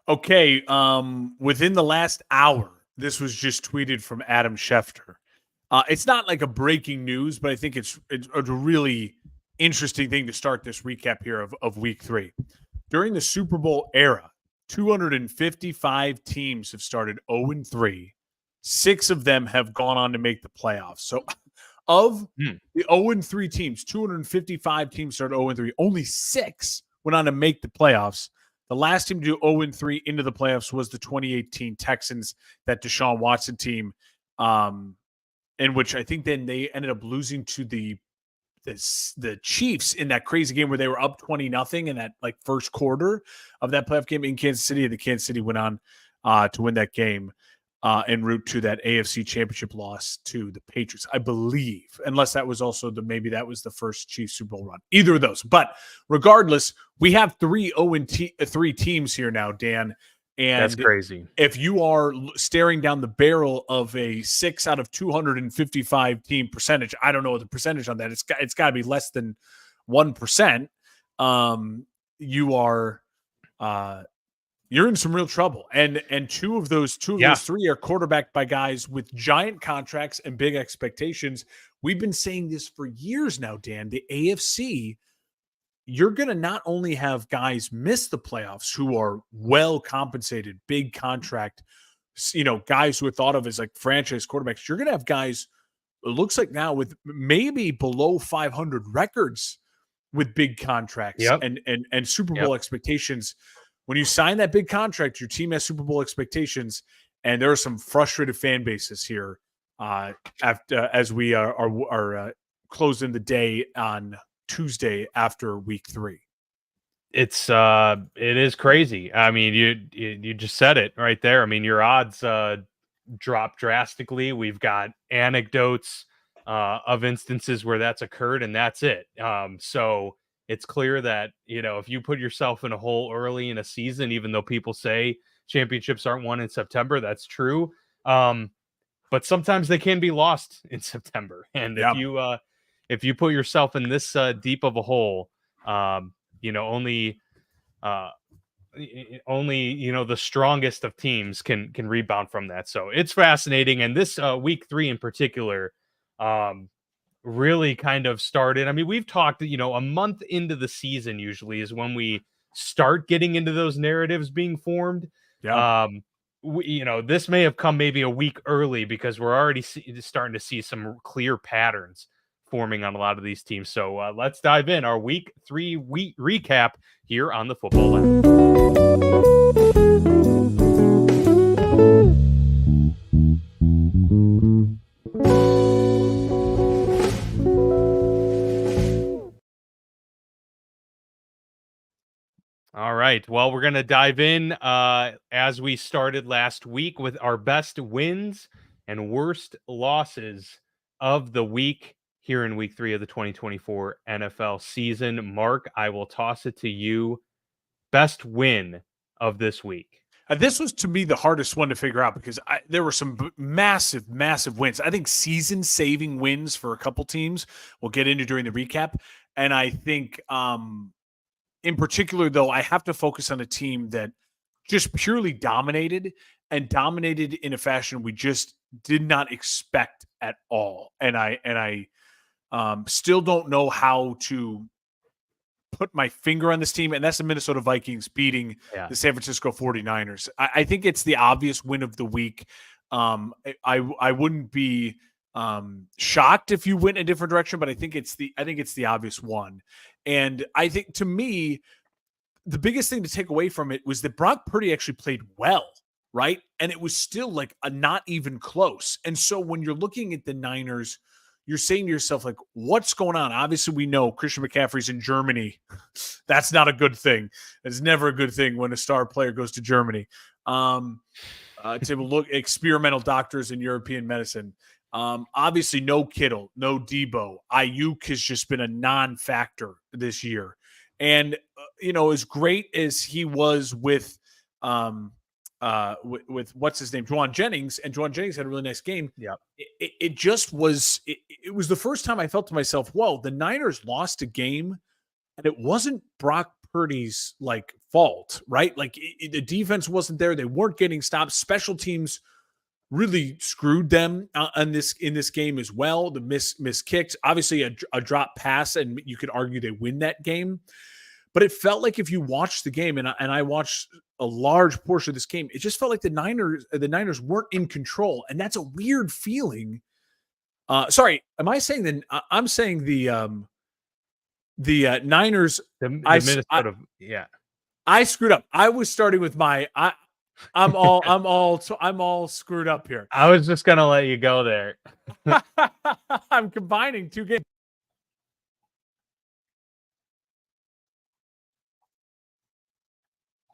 Okay, within the last hour, this was just tweeted from Adam Schefter. It's not like a breaking news, but I think it's a really interesting thing to start this recap here of week 3. During the Super Bowl era, 255 teams have started 0-3. 6 of them have gone on to make the playoffs. So of the 0-3 teams, 255 teams started 0-3. Only 6 went on to make the playoffs. The last team to do 0-3 into the playoffs was the 2018 Texans, that Deshaun Watson team, in which I think then they ended up losing to the Chiefs in that crazy game where they were up 20-0 in that like first quarter of that playoff game in Kansas City. The Kansas City went on to win that game en route to that AFC Championship loss to the Patriots, I believe, unless that was also maybe that was the first Chiefs Super Bowl run. Either of those. But regardless, we have 3 0-3 teams here now, Dan. And that's crazy. If you are staring down the barrel of a 6 out of 255 team percentage, I don't know the percentage on that. It's got to be less than 1%. You are you're in some real trouble. And two of those 3 are quarterbacked by guys with giant contracts and big expectations. We've been saying this for years now, Dan. The AFC, you're going to not only have guys miss the playoffs who are well compensated, big contract, guys who are thought of as like franchise quarterbacks. You're going to have guys, it looks like now, with maybe below 500 records with big contracts and Super Bowl expectations. When you sign that big contract, your team has Super Bowl expectations, and there are some frustrated fan bases here as we are closing the day on Tuesday after week 3. It is crazy. I mean, you just said it right there. I mean, your odds drop drastically. We've got anecdotes of instances where that's occurred, and that's it. So it's clear that, if you put yourself in a hole early in a season, even though people say championships aren't won in September, that's true. But sometimes they can be lost in September. And if you put yourself in this deep of a hole, only the strongest of teams can rebound from that. So it's fascinating. And this week 3 in particular, really kind of started. I mean, we've talked, a month into the season usually is when we start getting into those narratives being formed. This may have come maybe a week early because we're already starting to see some clear patterns forming on a lot of these teams. So let's dive in. Our week 3 recap here on the Football Lab. All right. Well, we're going to dive in as we started last week with our best wins and worst losses of the week here in week 3 of the 2024 NFL season. Mark, I will toss it to you. Best win of this week. This was, to me, the hardest one to figure out because there were some massive, massive wins. I think season-saving wins for a couple teams we'll get into during the recap. And I think in particular, though, I have to focus on a team that just purely dominated in a fashion we just did not expect at all. And I still don't know how to put my finger on this team, and that's the Minnesota Vikings beating the San Francisco 49ers. I think it's the obvious win of the week. I wouldn't be shocked if you went a different direction, but I think it's the obvious one. And I think, to me, the biggest thing to take away from it was that Brock Purdy actually played well, right? And it was still like a not even close. And so when you're looking at the Niners, you're saying to yourself, like, what's going on? Obviously, we know Christian McCaffrey's in Germany. That's not a good thing. It's never a good thing when a star player goes to Germany. To look experimental doctors in European medicine. Obviously, no Kittle, no Debo. Ayuk has just been a non-factor this year. And, as great as he was with what's his name, Juwan Jennings, and Juwan Jennings had a really nice game. Yeah, it just was. It was the first time I felt to myself, "Whoa, the Niners lost a game, and it wasn't Brock Purdy's like fault, right? Like the defense wasn't there. They weren't getting stops. Special teams really screwed them in this game as well. The miss kicks, obviously a drop pass, and you could argue they win that game. But it felt like if you watched the game, and I watched a large portion of this game, it just felt like the Niners weren't in control, and that's a weird feeling. Sorry, am I saying that? I'm saying the Niners. The Minnesota, yeah. I screwed up. I was starting with my. I'm all screwed up here. I was just gonna let you go there. I'm combining two games.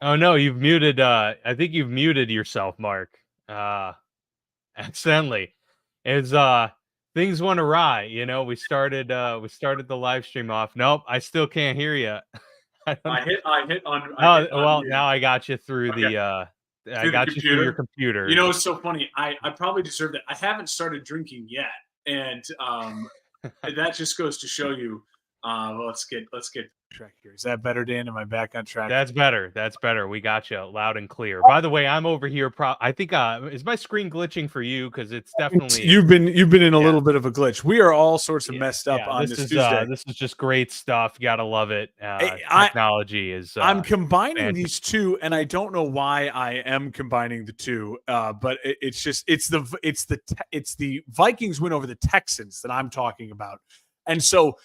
Oh no, you've muted. I think you've muted yourself, Mark. Accidentally. It's things went awry. You know, we started the live stream off. Nope, I still can't hear you. I hit on. Well, now I got you through the. I got you through your computer. You know, it's so funny. I probably deserve that. I haven't started drinking yet, and that just goes to show you. Let's get track here. Is that better, Dan? Am I back on track? That's better. We got you loud and clear. By the way, I'm over here. I think is my screen glitching for you? Because it's definitely you've been in a little bit of a glitch. We are all sorts of messed up on this Tuesday. This is just great stuff. You gotta love it. Technology is. I'm combining these two, and I don't know why I am combining the two. But it's the Vikings win over the Texans that I'm talking about, and so.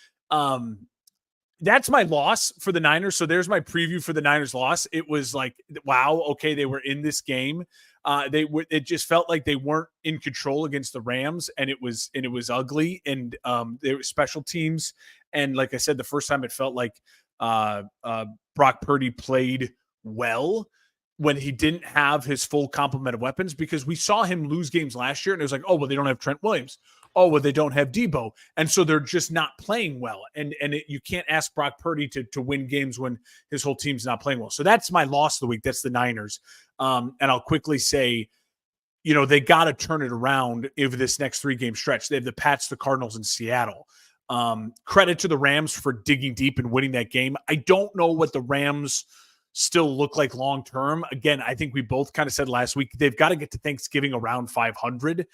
That's my loss for the Niners. So there's my preview for the Niners loss. It was like, wow, okay, they were in this game. It just felt like they weren't in control against the Rams, and it was ugly. And they were special teams. And like I said, the first time it felt like Brock Purdy played well when he didn't have his full complement of weapons, because we saw him lose games last year, and it was like, oh, well, they don't have Trent Williams. Oh, well, they don't have Debo. And so they're just not playing well. And you can't ask Brock Purdy to win games when his whole team's not playing well. So that's my loss of the week. That's the Niners. And I'll quickly say, you know, they got to turn it around over this next 3-game stretch. They have the Pats, the Cardinals, and Seattle. Credit to the Rams for digging deep and winning that game. I don't know what the Rams still look like long term. Again, I think we both kind of said last week, they've got to get to Thanksgiving around 500.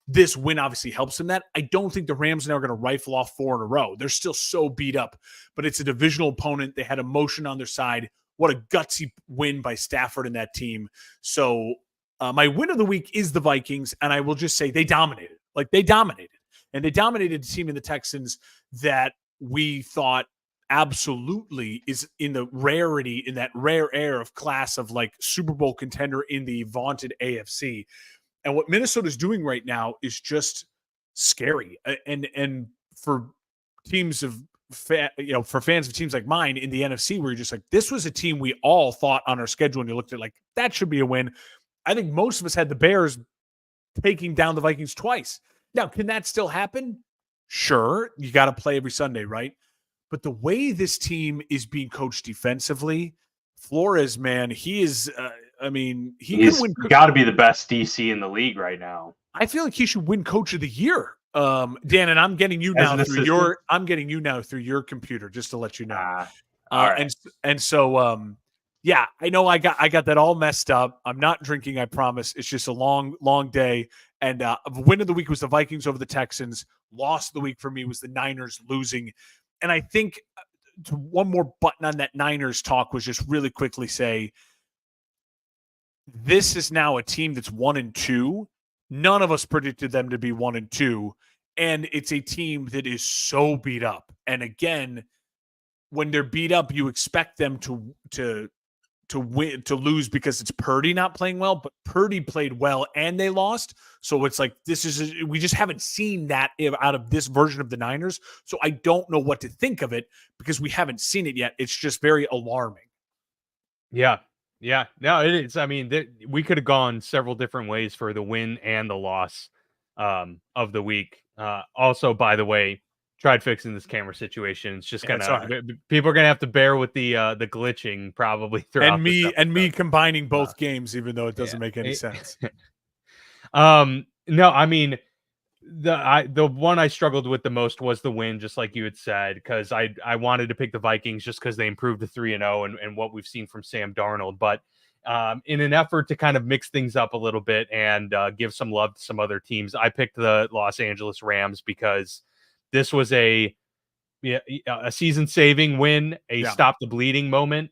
This win obviously helps them that. I don't think the Rams now are going to rifle off 4 in a row. They're still so beat up, but it's a divisional opponent. They had emotion on their side. What a gutsy win by Stafford and that team. So my win of the week is the Vikings, and I will just say they dominated. Like, they dominated. And they dominated a team in the Texans that we thought absolutely is in the rarity, in that rare air of class of like Super Bowl contender in the vaunted AFC. And what Minnesota's doing right now is just scary. And for teams of for fans of teams like mine in the NFC, where you're just like, this was a team we all thought on our schedule, and you looked at like, that should be a win. I think most of us had the Bears taking down the Vikings twice. Now, can that still happen? Sure. You got to play every Sunday, right? But the way this team is being coached defensively, Flores, man, he is he's got to be the best DC in the league right now. I feel like he should win Coach of the Year. Dan, and I'm getting you now through your computer, just to let you know. Right. And so yeah, I know I got that all messed up. I'm not drinking, I promise. It's just a long day. And win of the week was the Vikings over the Texans. Loss of the week for me was the Niners losing. And I think one more button on that Niners talk was just really quickly say, this is now a team that's 1-2. None of us predicted them to be 1-2. And it's a team that is so beat up. And again, when they're beat up, you expect them to lose because it's Purdy not playing well, but Purdy played well and they lost. So it's like, we just haven't seen that out of this version of the Niners. So I don't know what to think of it because we haven't seen it yet. It's just very alarming. Yeah. Yeah, no, it is. I mean, we could have gone several different ways for the win and the loss of the week. Also, by the way, tried fixing this camera situation. It's just people are gonna have to bear with the glitching probably throughout. And me combining both games, even though it doesn't make any sense. No, I mean, The one I struggled with the most was the win, just like you had said, because I wanted to pick the Vikings just because they improved to 3-0 and what we've seen from Sam Darnold. But in an effort to kind of mix things up a little bit and give some love to some other teams, I picked the Los Angeles Rams because this was a season-saving win, a stop the bleeding moment.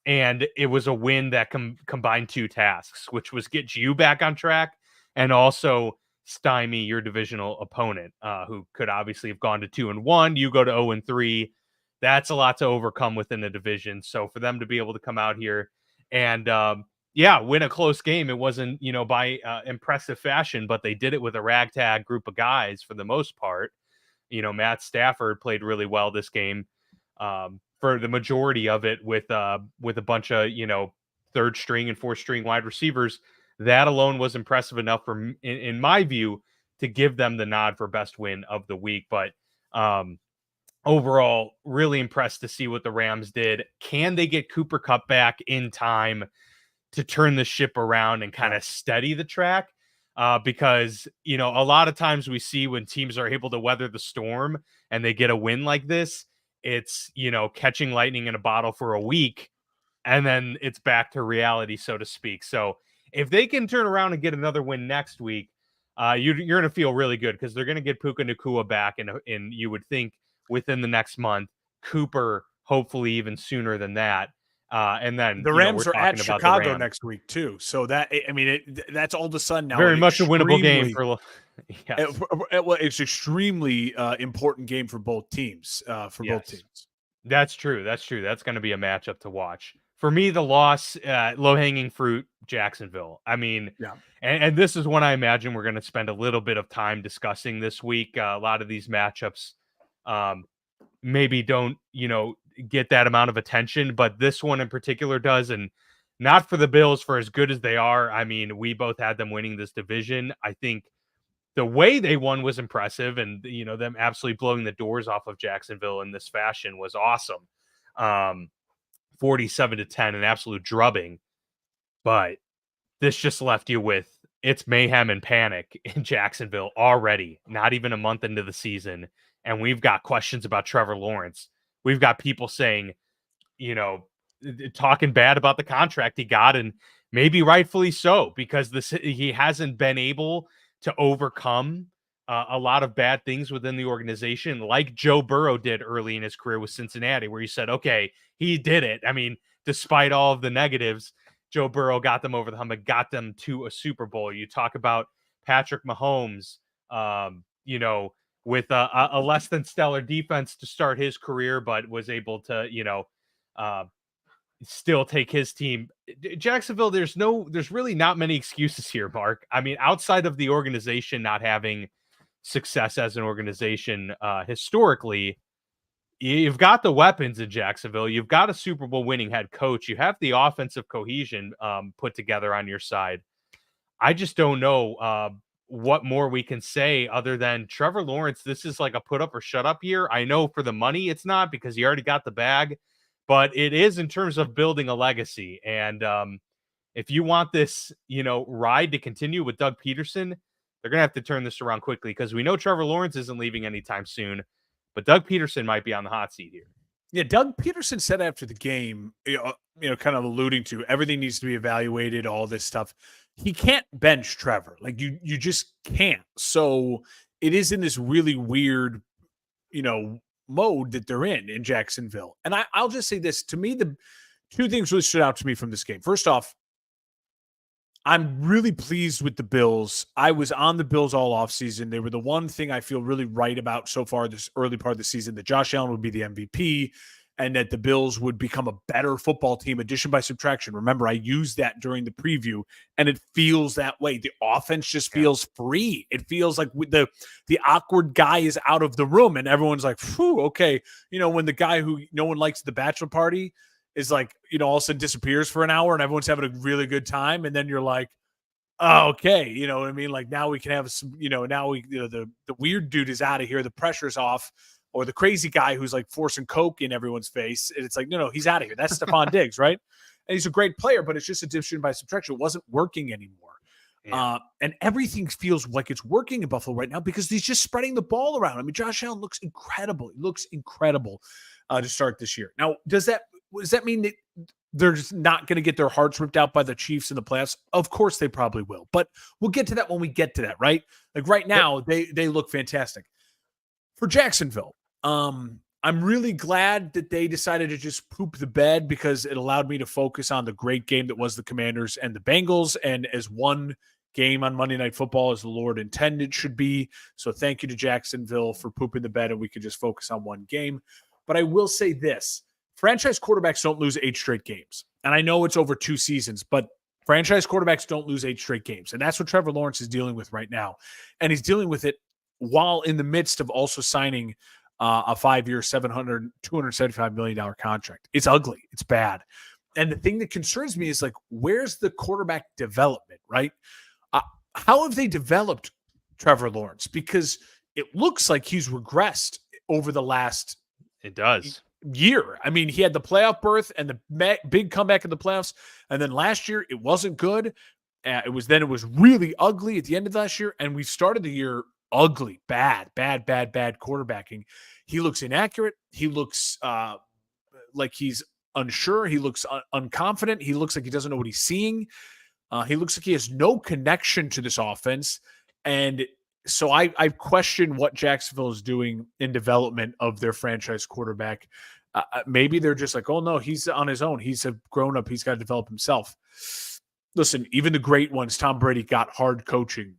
And it was a win that combined two tasks, which was get you back on track and also stymie your divisional opponent, who could obviously have gone to 2-1. You go to 0-3. That's a lot to overcome within the division. So for them to be able to come out here and win a close game, it wasn't by impressive fashion, but they did it with a ragtag group of guys for the most part. Matt Stafford played really well this game for the majority of it with a bunch of third string and fourth string wide receivers. That alone was impressive enough for, in my view, to give them the nod for best win of the week. But overall, really impressed to see what the Rams did. Can they get Cooper Kupp back in time to turn the ship around and kind of steady the track? Because, a lot of times we see when teams are able to weather the storm and they get a win like this, it's, catching lightning in a bottle for a week, and then it's back to reality, so to speak. So if they can turn around and get another win next week, you're going to feel really good because they're going to get Puka Nacua back in you would think within the next month. Cooper, hopefully even sooner than that. And then the Rams are at Chicago next week too. So that's all of a sudden now very much a winnable game for. Yes. It's extremely important game for both teams. Both teams. That's true. That's going to be a matchup to watch. For me, the loss, low-hanging fruit, Jacksonville. I mean, and this is one I imagine we're going to spend a little bit of time discussing this week. A lot of these matchups maybe don't, get that amount of attention, but this one in particular does, and not for the Bills, for as good as they are. I mean, we both had them winning this division. I think the way they won was impressive, and, them absolutely blowing the doors off of Jacksonville in this fashion was awesome. 47-10, an absolute drubbing. But this just left you with it's mayhem and panic in Jacksonville already, not even a month into the season. And we've got questions about Trevor Lawrence. We've got people saying, talking bad about the contract he got, and maybe rightfully so, because he hasn't been able to overcome a lot of bad things within the organization, like Joe Burrow did early in his career with Cincinnati, where he said, okay, he did it. I mean, despite all of the negatives, Joe Burrow got them over the hump and got them to a Super Bowl. You talk about Patrick Mahomes, with a less than stellar defense to start his career, but was able to, still take his team. Jacksonville, there's really not many excuses here, Mark. I mean, outside of the organization not having success as an organization historically, you've got the weapons in Jacksonville. You've got a Super Bowl winning head coach. You have the offensive cohesion put together on your side. I just don't know what more we can say other than Trevor Lawrence. This is like a put up or shut up year. I know for the money it's not, because he already got the bag, but it is in terms of building a legacy. And if you want this, ride to continue with Doug Peterson, they're going to have to turn this around quickly, because we know Trevor Lawrence isn't leaving anytime soon, but Doug Peterson might be on the hot seat here. Yeah, Doug Peterson said after the game, kind of alluding to everything needs to be evaluated, all this stuff. He can't bench Trevor. Like you just can't. So it is in this really weird, mode that they're in Jacksonville. And I'll just say this. To me, the two things really stood out to me from this game. First off, I'm really pleased with the Bills. I was on the Bills all offseason. They were the one thing I feel really right about so far this early part of the season, that Josh Allen would be the MVP and that the Bills would become a better football team, addition by subtraction. Remember, I used that during the preview, and it feels that way. The offense just feels free. It feels like the awkward guy is out of the room, and everyone's like, phew, okay. When the guy who no one likes at the bachelor party is like, all of a sudden disappears for an hour and everyone's having a really good time. And then you're like, oh, okay. You know what I mean? Like now we can have some, now the weird dude is out of here. The pressure's off, or the crazy guy who's like forcing Coke in everyone's face. And it's like, no, he's out of here. That's Stephon Diggs. Right. And he's a great player, but it's just addition by subtraction. It wasn't working anymore. And everything feels like it's working in Buffalo right now because he's just spreading the ball around. I mean, Josh Allen looks incredible. He looks incredible to start this year. Now, does that mean that they're just not going to get their hearts ripped out by the Chiefs in the playoffs? Of course they probably will. But we'll get to that when we get to that, right? Like right now, they look fantastic. For Jacksonville, I'm really glad that they decided to just poop the bed because it allowed me to focus on the great game that was the Commanders and the Bengals. And as one game on Monday Night Football as the Lord intended should be. So thank you to Jacksonville for pooping the bed and we could just focus on one game. But I will say this, franchise quarterbacks don't lose 8 straight games. And I know it's over 2 seasons, but franchise quarterbacks don't lose 8 straight games. And that's what Trevor Lawrence is dealing with right now. And he's dealing with it while in the midst of also signing a 5-year, $275 million contract. It's ugly. It's bad. And the thing that concerns me is like, where's the quarterback development, right? How have they developed Trevor Lawrence? Because it looks like he's regressed over the last year. I mean, he had the playoff berth and the big comeback in the playoffs. And then last year, it wasn't good. It was really ugly at the end of last year. And we started the year ugly, bad quarterbacking. He looks inaccurate. He looks like he's unsure. He looks unconfident. He looks like he doesn't know what he's seeing. He looks like he has no connection to this offense. And so I question what Jacksonville is doing in development of their franchise quarterback. Maybe they're just like, oh, no, he's on his own. He's a grown-up. He's got to develop himself. Listen, even the great ones, Tom Brady got hard coaching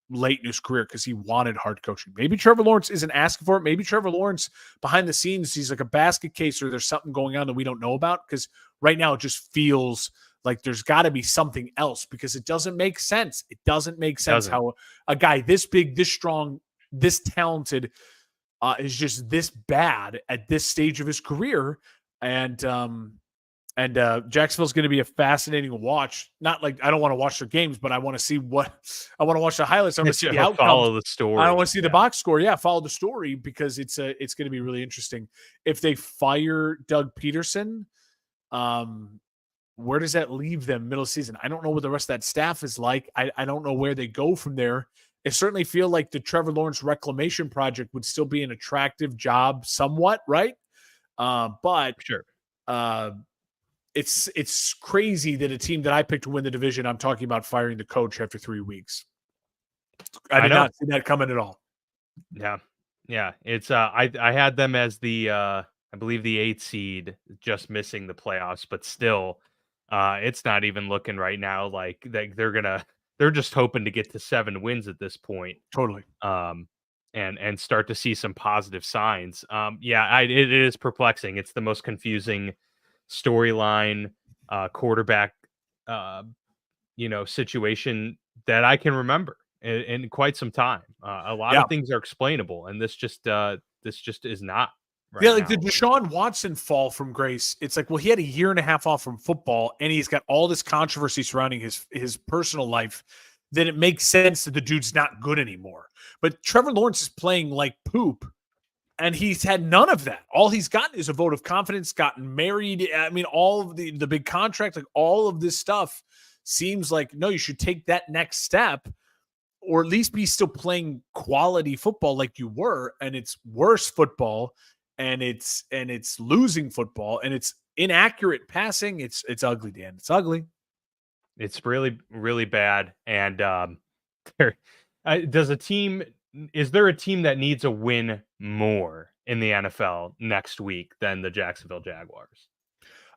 late in his career because he wanted hard coaching. Maybe Trevor Lawrence isn't asking for it. Maybe Trevor Lawrence behind the scenes, he's like a basket case or there's something going on that we don't know about because right now it just feels like there's got to be something else because it doesn't make sense. It doesn't make sense how a guy this big, this strong, this talented is just this bad at this stage of his career. And Jacksonville's going to be a fascinating watch. Not like I don't want to watch their games, but I want to see I want to watch the highlights. I want to see the outcomes. Follow the story. I want to see the box score. Yeah, follow the story because it's going to be really interesting. If they fire Doug Peterson, where does that leave them middle season? I don't know what the rest of that staff is like. I don't know where they go from there. It certainly feel like the Trevor Lawrence reclamation project would still be an attractive job somewhat, right? But sure. It's crazy that a team that I picked to win the division, I'm talking about firing the coach after 3 weeks. I did not see that coming at all. Yeah. Yeah. It's I had them as the I believe the 8th seed, just missing the playoffs, but still it's not even looking right now like they're just hoping to get to 7 wins at this point. Totally. And start to see some positive signs. It is perplexing. It's the most confusing storyline, quarterback, situation that I can remember in quite some time. A lot of things are explainable, and this just is not. Right like the Deshaun Watson fall from grace. It's like, well, he had a year and a half off from football, and he's got all this controversy surrounding his personal life. Then it makes sense that the dude's not good anymore. But Trevor Lawrence is playing like poop, and he's had none of that. All he's gotten is a vote of confidence, gotten married. I mean, all of the big contract, like all of this stuff seems like, no, you should take that next step or at least be still playing quality football like you were. And it's worse football, and it's losing football, and it's inaccurate passing. It's ugly, Dan. It's ugly. It's really, really bad. And is there a team that needs a win more in the NFL next week than the Jacksonville Jaguars?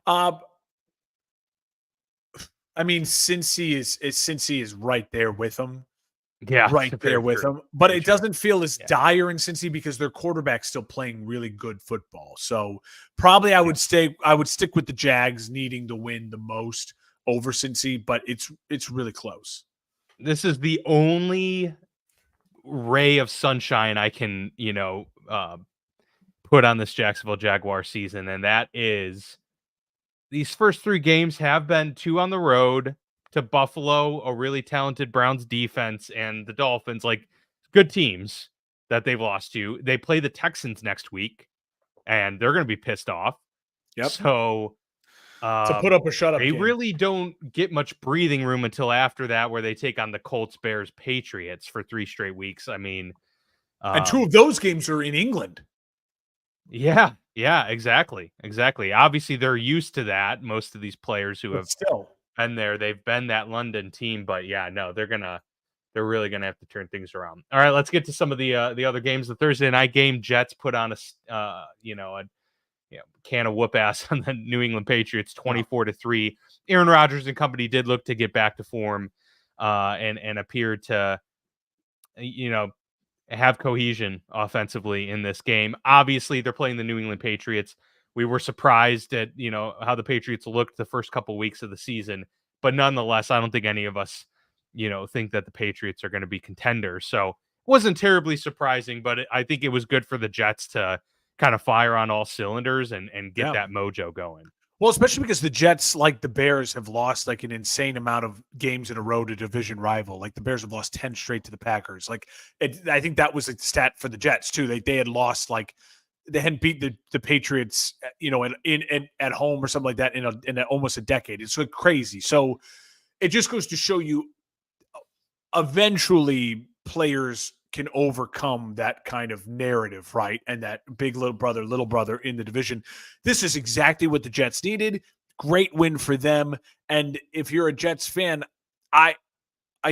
I mean, Cincy is right there with them. Yeah, right there with them. But it doesn't feel as dire in Cincy because their quarterback's still playing really good football. So probably I would stick with the Jags needing to win the most over Cincy, but it's really close. This is the only ray of sunshine I can, put on this Jacksonville Jaguar season, and that is these first 3 games have been 2 on the road to Buffalo, a really talented Browns defense, and the Dolphins, like good teams that they've lost to. They play the Texans next week, and they're going to be pissed off. Yep. So to put up a shut up They game. really don't get much breathing room until after that, where they take on the Colts, Bears, Patriots for 3 straight weeks. I mean, and 2 of those games are in England. Yeah, exactly. Obviously, they're used to that. Most of these players who have Still. been there, they've been that London team. But yeah, no, they're really gonna have to turn things around. All right, let's get to some of the other games. The Thursday night game, Jets put on a can of whoop ass on the New England Patriots, 24-3. Aaron Rodgers and company did look to get back to form, and appeared to, have cohesion offensively in this game. Obviously, they're playing the New England Patriots. We were surprised at, how the Patriots looked the first couple weeks of the season, but nonetheless, I don't think any of us, think that the Patriots are going to be contenders. So it wasn't terribly surprising, but I think it was good for the Jets to kind of fire on all cylinders and get that mojo going. Well, especially because the Jets, like the Bears, have lost like an insane amount of games in a row to division rival. Like the Bears have lost 10 straight to the Packers. I think that was a stat for the Jets too. They had lost, like, they hadn't beat the Patriots, at home or something like that in almost a decade. It's like crazy. So it just goes to show you, eventually players can overcome that kind of narrative, right? And that big little brother in the division. This is exactly what the Jets needed. Great win for them. And if you're a Jets fan, I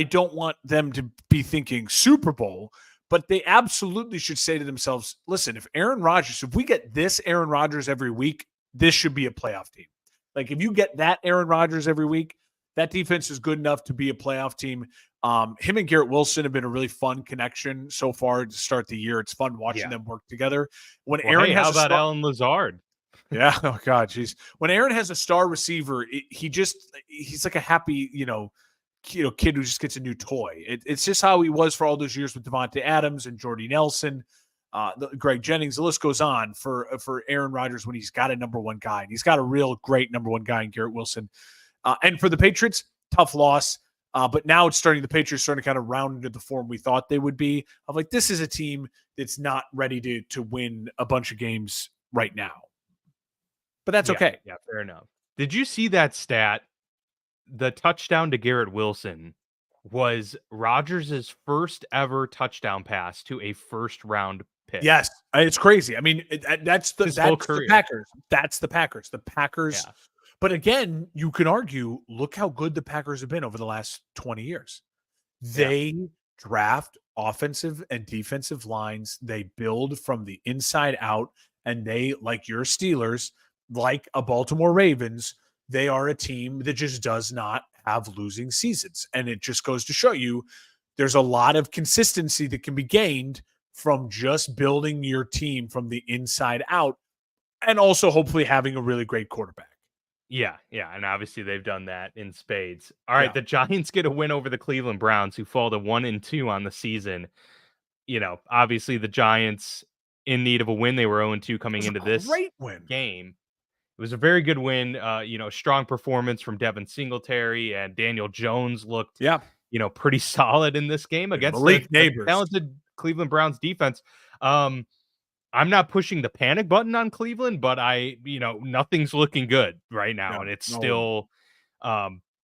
don't want them to be thinking Super Bowl, but they absolutely should say to themselves, listen, if we get this Aaron Rodgers every week, this should be a playoff team. Like, if you get that Aaron Rodgers every week, that defense is good enough to be a playoff team. Him and Garrett Wilson have been a really fun connection so far to start the year. It's fun watching them work together. How about Allen Lazard? Yeah. Oh God, jeez. When Aaron has a star receiver, he's like a happy, kid who just gets a new toy. It's just how he was for all those years with Devontae Adams and Jordy Nelson, Greg Jennings. The list goes on for Aaron Rodgers when he's got a number one guy, and he's got a real great number one guy in Garrett Wilson. And for the Patriots, tough loss. But now the Patriots starting to kind of round into the form we thought they would be. Of like, this is a team that's not ready to win a bunch of games right now. But that's okay. Yeah, fair enough. Did you see that stat? The touchdown to Garrett Wilson was Rodgers' first ever touchdown pass to a first round pick. Yes, it's crazy. I mean, that's the Packers. That's the Packers. The Packers. Yeah. But again, you can argue, look how good the Packers have been over the last 20 years. They draft offensive and defensive lines. They build from the inside out. And they, like your Steelers, like a Baltimore Ravens, they are a team that just does not have losing seasons. And it just goes to show you there's a lot of consistency that can be gained from just building your team from the inside out, and also hopefully having a really great quarterback. Yeah, and obviously they've done that in spades. All right, the Giants get a win over the Cleveland Browns, who fall to 1-2 on the season. Obviously the Giants in need of a win. They were 0-2 coming into this game. It was a very good win. Strong performance from Devin Singletary, and Daniel Jones looked, pretty solid in this game against the talented Cleveland Browns defense. I'm not pushing the panic button on Cleveland, but nothing's looking good right now. And it's still,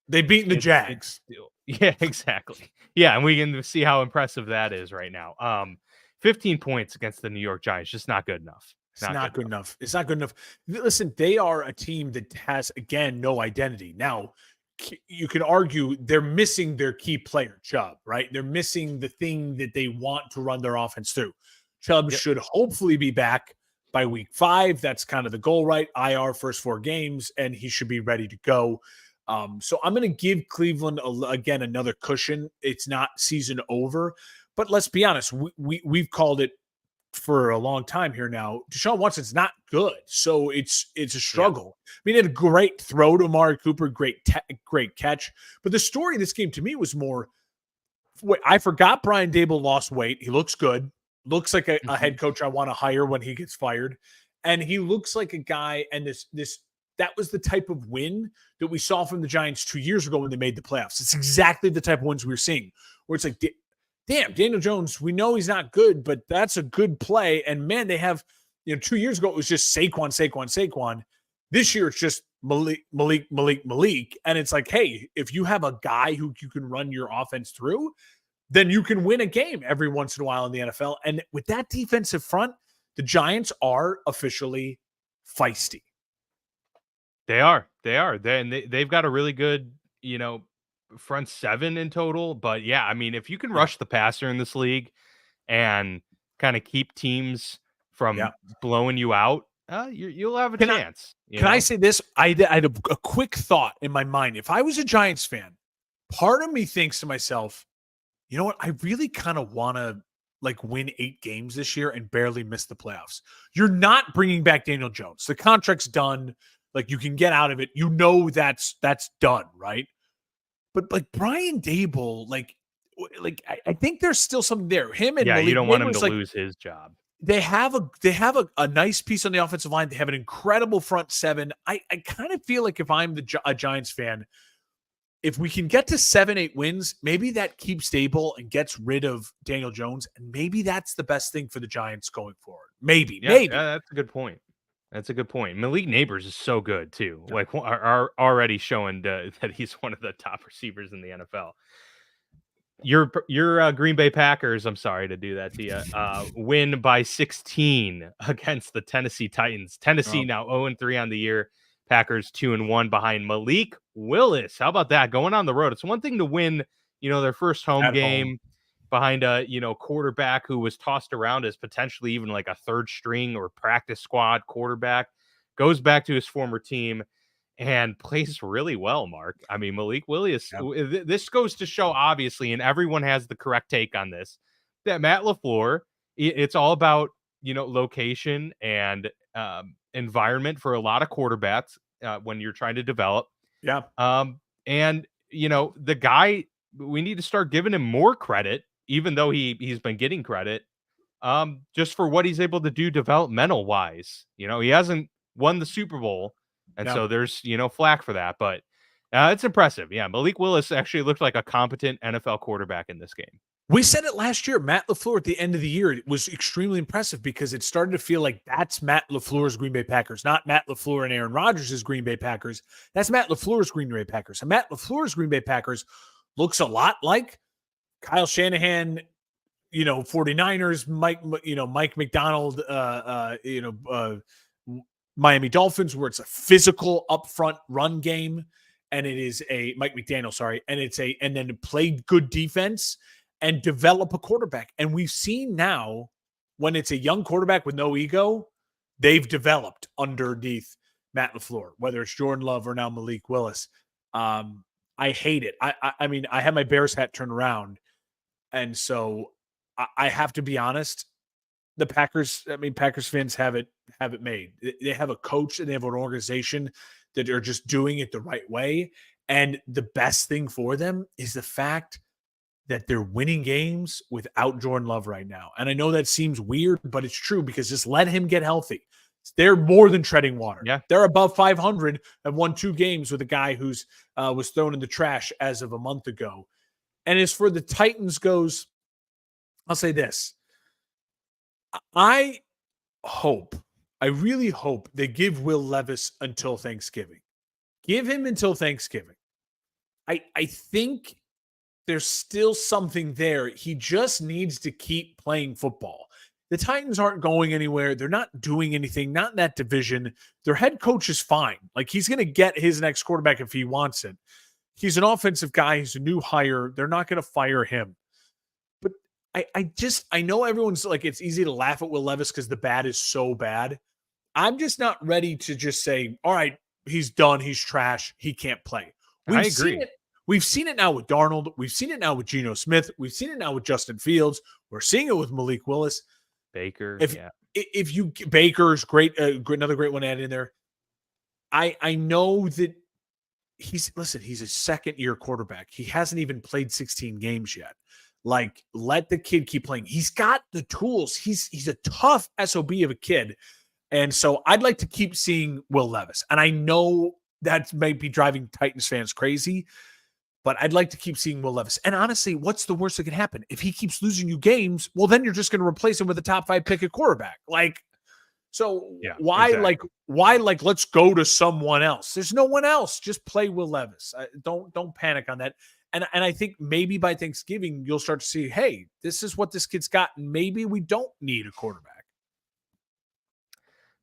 they've beaten the Jags. Yeah, exactly. Yeah. And we can see how impressive that is right now. 15 points against the New York Giants, just not good enough. It's not good enough. It's not good enough. Listen, they are a team that has, again, no identity. Now, you can argue they're missing their key player, Chubb, right? They're missing the thing that they want to run their offense through. Chubb should hopefully be back by week 5. That's kind of the goal, right? IR first 4 games, and he should be ready to go. So I'm going to give Cleveland, again, another cushion. It's not season over. But let's be honest, we've called it for a long time here now. Deshaun Watson's not good, so it's a struggle. I mean, he had a great throw to Amari Cooper, great catch. But the story of this game to me was more, I forgot Brian Daboll lost weight. He looks good. Looks like a head coach I want to hire when he gets fired. And he looks like a guy, and that was the type of win that we saw from the Giants 2 years ago when they made the playoffs. It's exactly the type of wins we were seeing, where it's like, damn, Daniel Jones, we know he's not good, but that's a good play. And man, they have, 2 years ago, it was just Saquon. This year, it's just Malik. And it's like, hey, if you have a guy who you can run your offense through, then you can win a game every once in a while in the NFL. And with that defensive front, the Giants are officially feisty. They are. They've got a really good, front seven in total. But yeah, I mean, if you can rush the passer in this league and kind of keep teams from blowing you out, you'll have a chance. Can I say this? I had a quick thought in my mind. If I was a Giants fan, part of me thinks to myself, you know what? I really kind of want to win 8 games this year and barely miss the playoffs. You're not bringing back Daniel Jones. The contract's done. You can get out of it. That's done, right? But Brian Daboll, I think there's still something there. Him and Malik you don't want him Neighbors, to lose his job. They have a nice piece on the offensive line. They have an incredible front seven. I kind of feel like if I'm a Giants fan, if we can get to 7-8 wins, maybe that keeps Daboll and gets rid of Daniel Jones, and maybe that's the best thing for the Giants going forward. Maybe. Yeah, that's a good point. Malik Neighbors is so good too. Yeah. Are already showing that he's one of the top receivers in the NFL. Your Green Bay Packers, I'm sorry to do that to you, win by 16 against the Tennessee Titans. Tennessee now 0-3 on the year. Packers 2-1 behind Malik Willis. How about that? Going on the road. It's one thing to win, their first home game behind a, quarterback who was tossed around as potentially even like a third string or practice squad quarterback, goes back to his former team and plays really well, Mark. I mean, Malik Willis, this goes to show, obviously, and everyone has the correct take on this, that Matt LaFleur, it's all about, location and environment for a lot of quarterbacks when you're trying to develop. Yeah. And, the guy, we need to start giving him more credit, even though he's been getting credit, just for what he's able to do developmental wise. He hasn't won the Super Bowl. And so there's, flack for that, but it's impressive. Yeah. Malik Willis actually looked like a competent NFL quarterback in this game. We said it last year. Matt LaFleur at the end of the year, it was extremely impressive because it started to feel like that's Matt LaFleur's Green Bay Packers, not Matt LaFleur and Aaron Rodgers' Green Bay Packers. That's Matt LaFleur's Green Bay Packers. And Matt LaFleur's Green Bay Packers looks a lot like Kyle Shanahan, 49ers, Mike McDonald, Miami Dolphins, where it's a physical upfront run game. And it is a Mike McDaniel, sorry. And then play good defense and develop a quarterback. And we've seen now when it's a young quarterback with no ego, they've developed underneath Matt LaFleur, whether it's Jordan Love or now Malik Willis. I hate it. I mean, I had my Bears hat turned around. And so I have to be honest, the Packers fans have it made. They have a coach and they have an organization that are just doing it the right way. And the best thing for them is the fact that they're winning games without Jordan Love right now. And I know that seems weird, but it's true because just let him get healthy. They're more than treading water. Yeah. They're above 500 and won 2 games with a guy who's was thrown in the trash as of a month ago. And as for the Titans goes, I'll say this. I really hope they give Will Levis until Thanksgiving. Give him until Thanksgiving. I think there's still something there. He just needs to keep playing football. The Titans aren't going anywhere. They're not doing anything, not in that division. Their head coach is fine. He's going to get his next quarterback if he wants it. He's an offensive guy. He's a new hire. They're not going to fire him. But I know everyone's it's easy to laugh at Will Levis because the bad is so bad. I'm just not ready to just say, all right, he's done. He's trash. He can't play. I agree. We've seen it now with Darnold. We've seen it now with Geno Smith. We've seen it now with Justin Fields. We're seeing it with Malik Willis. Baker. Baker's great, another great one added in there. I know that he's a second-year quarterback. He hasn't even played 16 games yet. Let the kid keep playing. He's got the tools. He's a tough SOB of a kid. And so I'd like to keep seeing Will Levis. And I know that might be driving Titans fans crazy, but I'd like to keep seeing Will Levis. And honestly, what's the worst that can happen? If he keeps losing you games, well, then you're just going to replace him with a top 5 pick at quarterback. So Yeah, why exactly. let's go to someone else? There's no one else. Just play Will Levis. Don't panic on that. And I think maybe by Thanksgiving you'll start to see, hey, this is what this kid's got, and maybe we don't need a quarterback.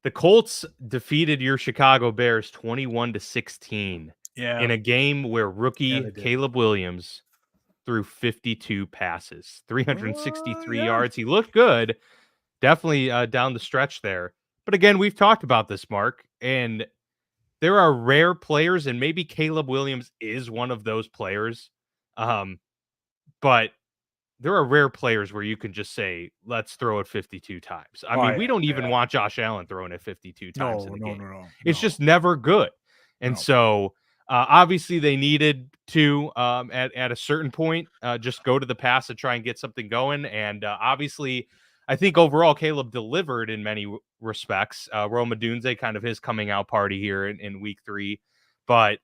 The Colts defeated your Chicago Bears 21-16 Yeah. in a game where rookie they did. Caleb Williams threw 52 passes, 363 yeah. yards. He looked good, definitely down the stretch there. But again, we've talked about this, Mark, and there are rare players, and maybe Caleb Williams is one of those players. But there are rare players where you can just say, let's throw it 52 times. I mean, we don't even want Josh Allen throwing it 52 times in a game. No. It's just never good. And so obviously they needed to, at a certain point, just go to the pass and try and get something going. And obviously, I think overall Caleb delivered in many respects. Rome Odunze, kind of his coming out party here in week 3. But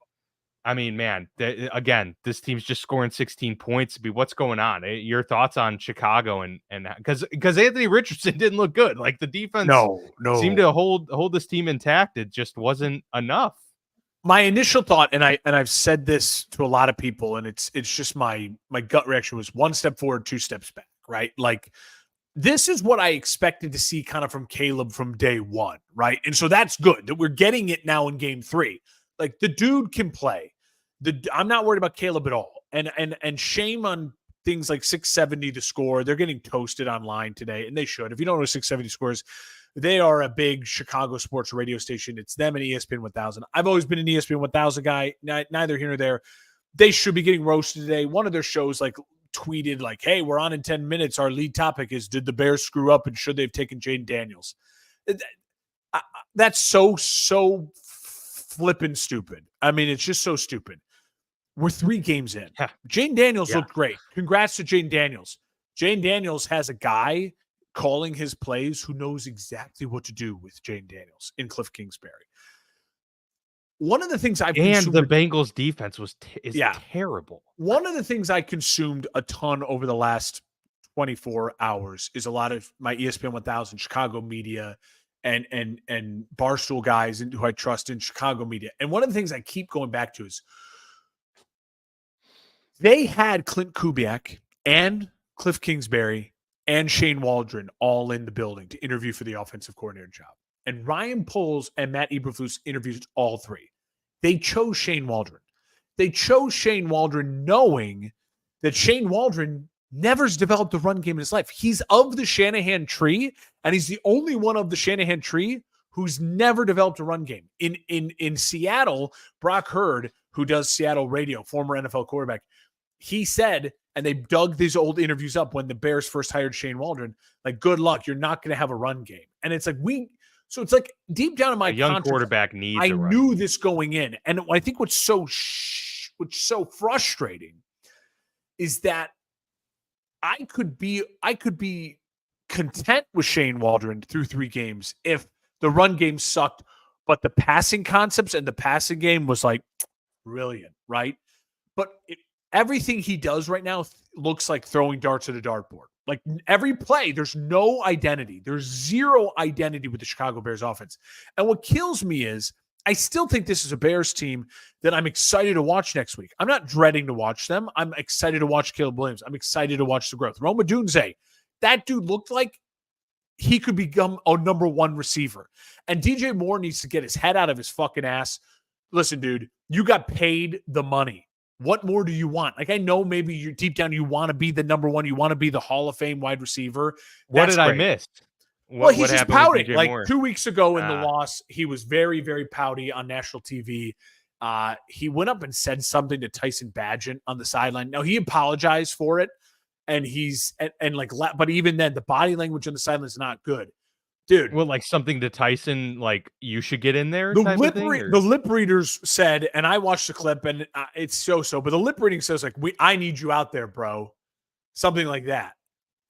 I mean, man, again, this team's just scoring 16 points. What's going on? Your thoughts on Chicago and because Anthony Richardson didn't look good. Like the defense seemed to hold this team intact. It just wasn't enough. My initial thought, and I've said this to a lot of people, and it's just my gut reaction was 1 step forward, 2 steps back, right? Like this is what I expected to see kind of from Caleb from day one, right? And so that's good that we're getting it now in game 3. Like the dude can play. I'm not worried about Caleb at all. And shame on things like 670 to score. They're getting toasted online today, and they should. If you don't know 670 scores, they are a big Chicago sports radio station. It's them and ESPN 1000. I've always been an ESPN 1000 guy. Neither here nor there. They should be getting roasted today. One of their shows tweeted hey, we're on in 10 minutes. Our lead topic is, did the Bears screw up and should they have taken Jayden Daniels? That's so flippin' stupid. I mean, it's just so stupid. We're 3 games in. Jayden Daniels looked great. Congrats to Jayden Daniels. Jayden Daniels has a guy calling his plays who knows exactly what to do with Jayden Daniels in Cliff Kingsbury. One of the things I've consumed, the Bengals defense is terrible. One of the things I consumed a ton over the last 24 hours is a lot of my ESPN 1000 Chicago media and Barstool guys who I trust in Chicago media. And one of the things I keep going back to is they had Clint Kubiak and Cliff Kingsbury and Shane Waldron all in the building to interview for the offensive coordinator job. And Ryan Poles and Matt Eberflus interviewed all 3. They chose Shane Waldron. They chose Shane Waldron knowing that Shane Waldron never's developed a run game in his life. He's of the Shanahan tree, and he's the only one of the Shanahan tree who's never developed a run game. In Seattle, Brock Hurd, who does Seattle radio, former NFL quarterback, he said, and they dug these old interviews up when the Bears first hired Shane Waldron, good luck, you're not going to have a run game. And it's so it's deep down in my young quarterback needs. I knew this going in, and I think what's so frustrating is that I could be content with Shane Waldron through 3 games if the run game sucked, but the passing concepts and the passing game was brilliant, right? But everything he does right now looks like throwing darts at a dartboard. Every play, there's no identity. There's 0 identity with the Chicago Bears offense. And what kills me is I still think this is a Bears team that I'm excited to watch next week. I'm not dreading to watch them. I'm excited to watch Caleb Williams. I'm excited to watch the growth. Rome Odunze, that dude looked like he could become a number 1 receiver. And DJ Moore needs to get his head out of his fucking ass. Listen, dude, you got paid the money. What more do you want? I know maybe you deep down you want to be the number 1. You want to be the Hall of Fame wide receiver. What did I miss? He's just pouting. 2 weeks ago in the loss, he was very, very pouty on national TV. He went up and said something to Tyson Bagent on the sideline. Now, he apologized for it, and but even then, the body language on the sideline is not good. Dude. Well, something to Tyson, you should get in there? The lip readers said, and I watched the clip, and it's so, but the lip reading says, I need you out there, bro. Something like that.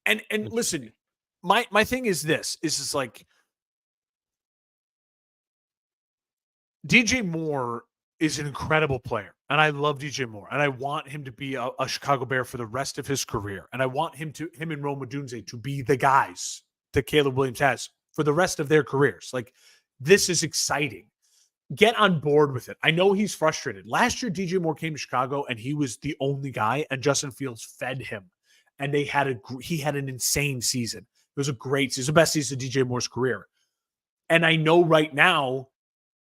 And listen, my thing is this, is just DJ Moore is an incredible player, and I love DJ Moore, and I want him to be a Chicago Bear for the rest of his career, and I want him and Rome Odunze to be the guys that Caleb Williams has. for the rest of their careers. Like, this is exciting. Get on board with it. I know he's frustrated. Last year, DJ Moore came to Chicago and he was the only guy, and Justin Fields fed him. And he had an insane season. It was a great season. It was the best season of DJ Moore's career. And I know right now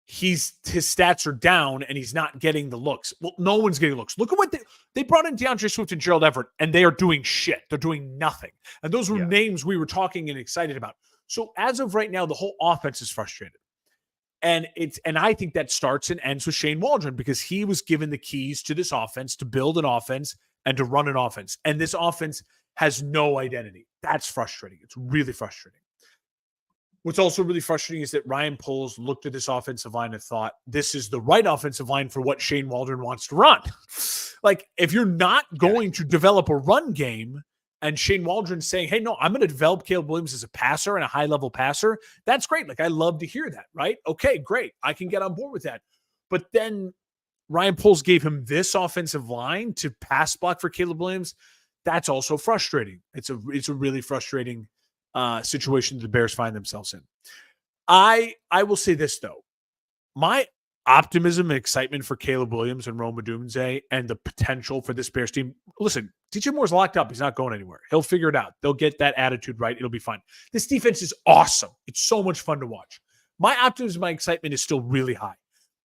his stats are down and he's not getting the looks. Well, no one's getting looks. Look at what they brought in DeAndre Swift and Gerald Everett, and they are doing shit. They're doing nothing. And those were names we were talking and excited about. So as of right now, the whole offense is frustrated. And I think that starts and ends with Shane Waldron, because he was given the keys to this offense to build an offense and to run an offense. And this offense has no identity. That's frustrating. It's really frustrating. What's also really frustrating is that Ryan Poles looked at this offensive line and thought, this is the right offensive line for what Shane Waldron wants to run. Like, if you're not going to develop a run game, and Shane Waldron's saying, hey, no, I'm going to develop Caleb Williams as a passer and a high-level passer, that's great. Like, I love to hear that, right? Okay, great. I can get on board with that. But then Ryan Poles gave him this offensive line to pass block for Caleb Williams. That's also frustrating. It's a really frustrating situation the Bears find themselves in. I will say this, though. My optimism and excitement for Caleb Williams and Rome Odunze and the potential for this Bears team. Listen, DJ Moore's locked up. He's not going anywhere. He'll figure it out. They'll get that attitude right. It'll be fine. This defense is awesome. It's so much fun to watch. My optimism, my excitement is still really high.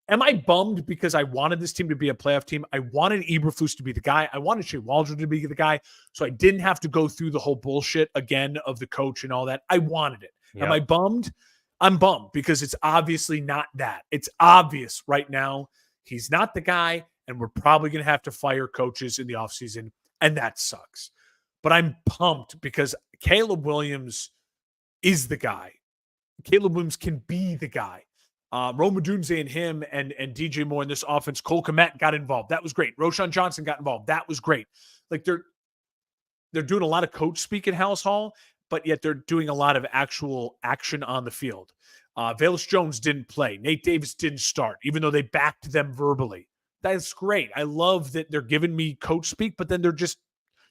Am I bummed because I wanted this team to be a playoff team? I wanted Eberflus to be the guy. I wanted Shea Waldron to be the guy, so I didn't have to go through the whole bullshit again of the coach and all that. I wanted it. Yep. Am I bummed? I'm bummed because it's obviously not that. It's obvious right now he's not the guy, and we're probably going to have to fire coaches in the offseason, and that sucks. But I'm pumped because Caleb Williams is the guy. Caleb Williams can be the guy. Rome Odunze and him and DJ Moore in this offense. Cole Kmet got involved. That was great. Roschon Johnson got involved. That was great. Like, they're doing a lot of coach speak in House Hall, but yet they're doing a lot of actual action on the field. Velus Jones didn't play. Nate Davis didn't start, even though they backed them verbally. That's great. I love that they're giving me coach speak, but then they're just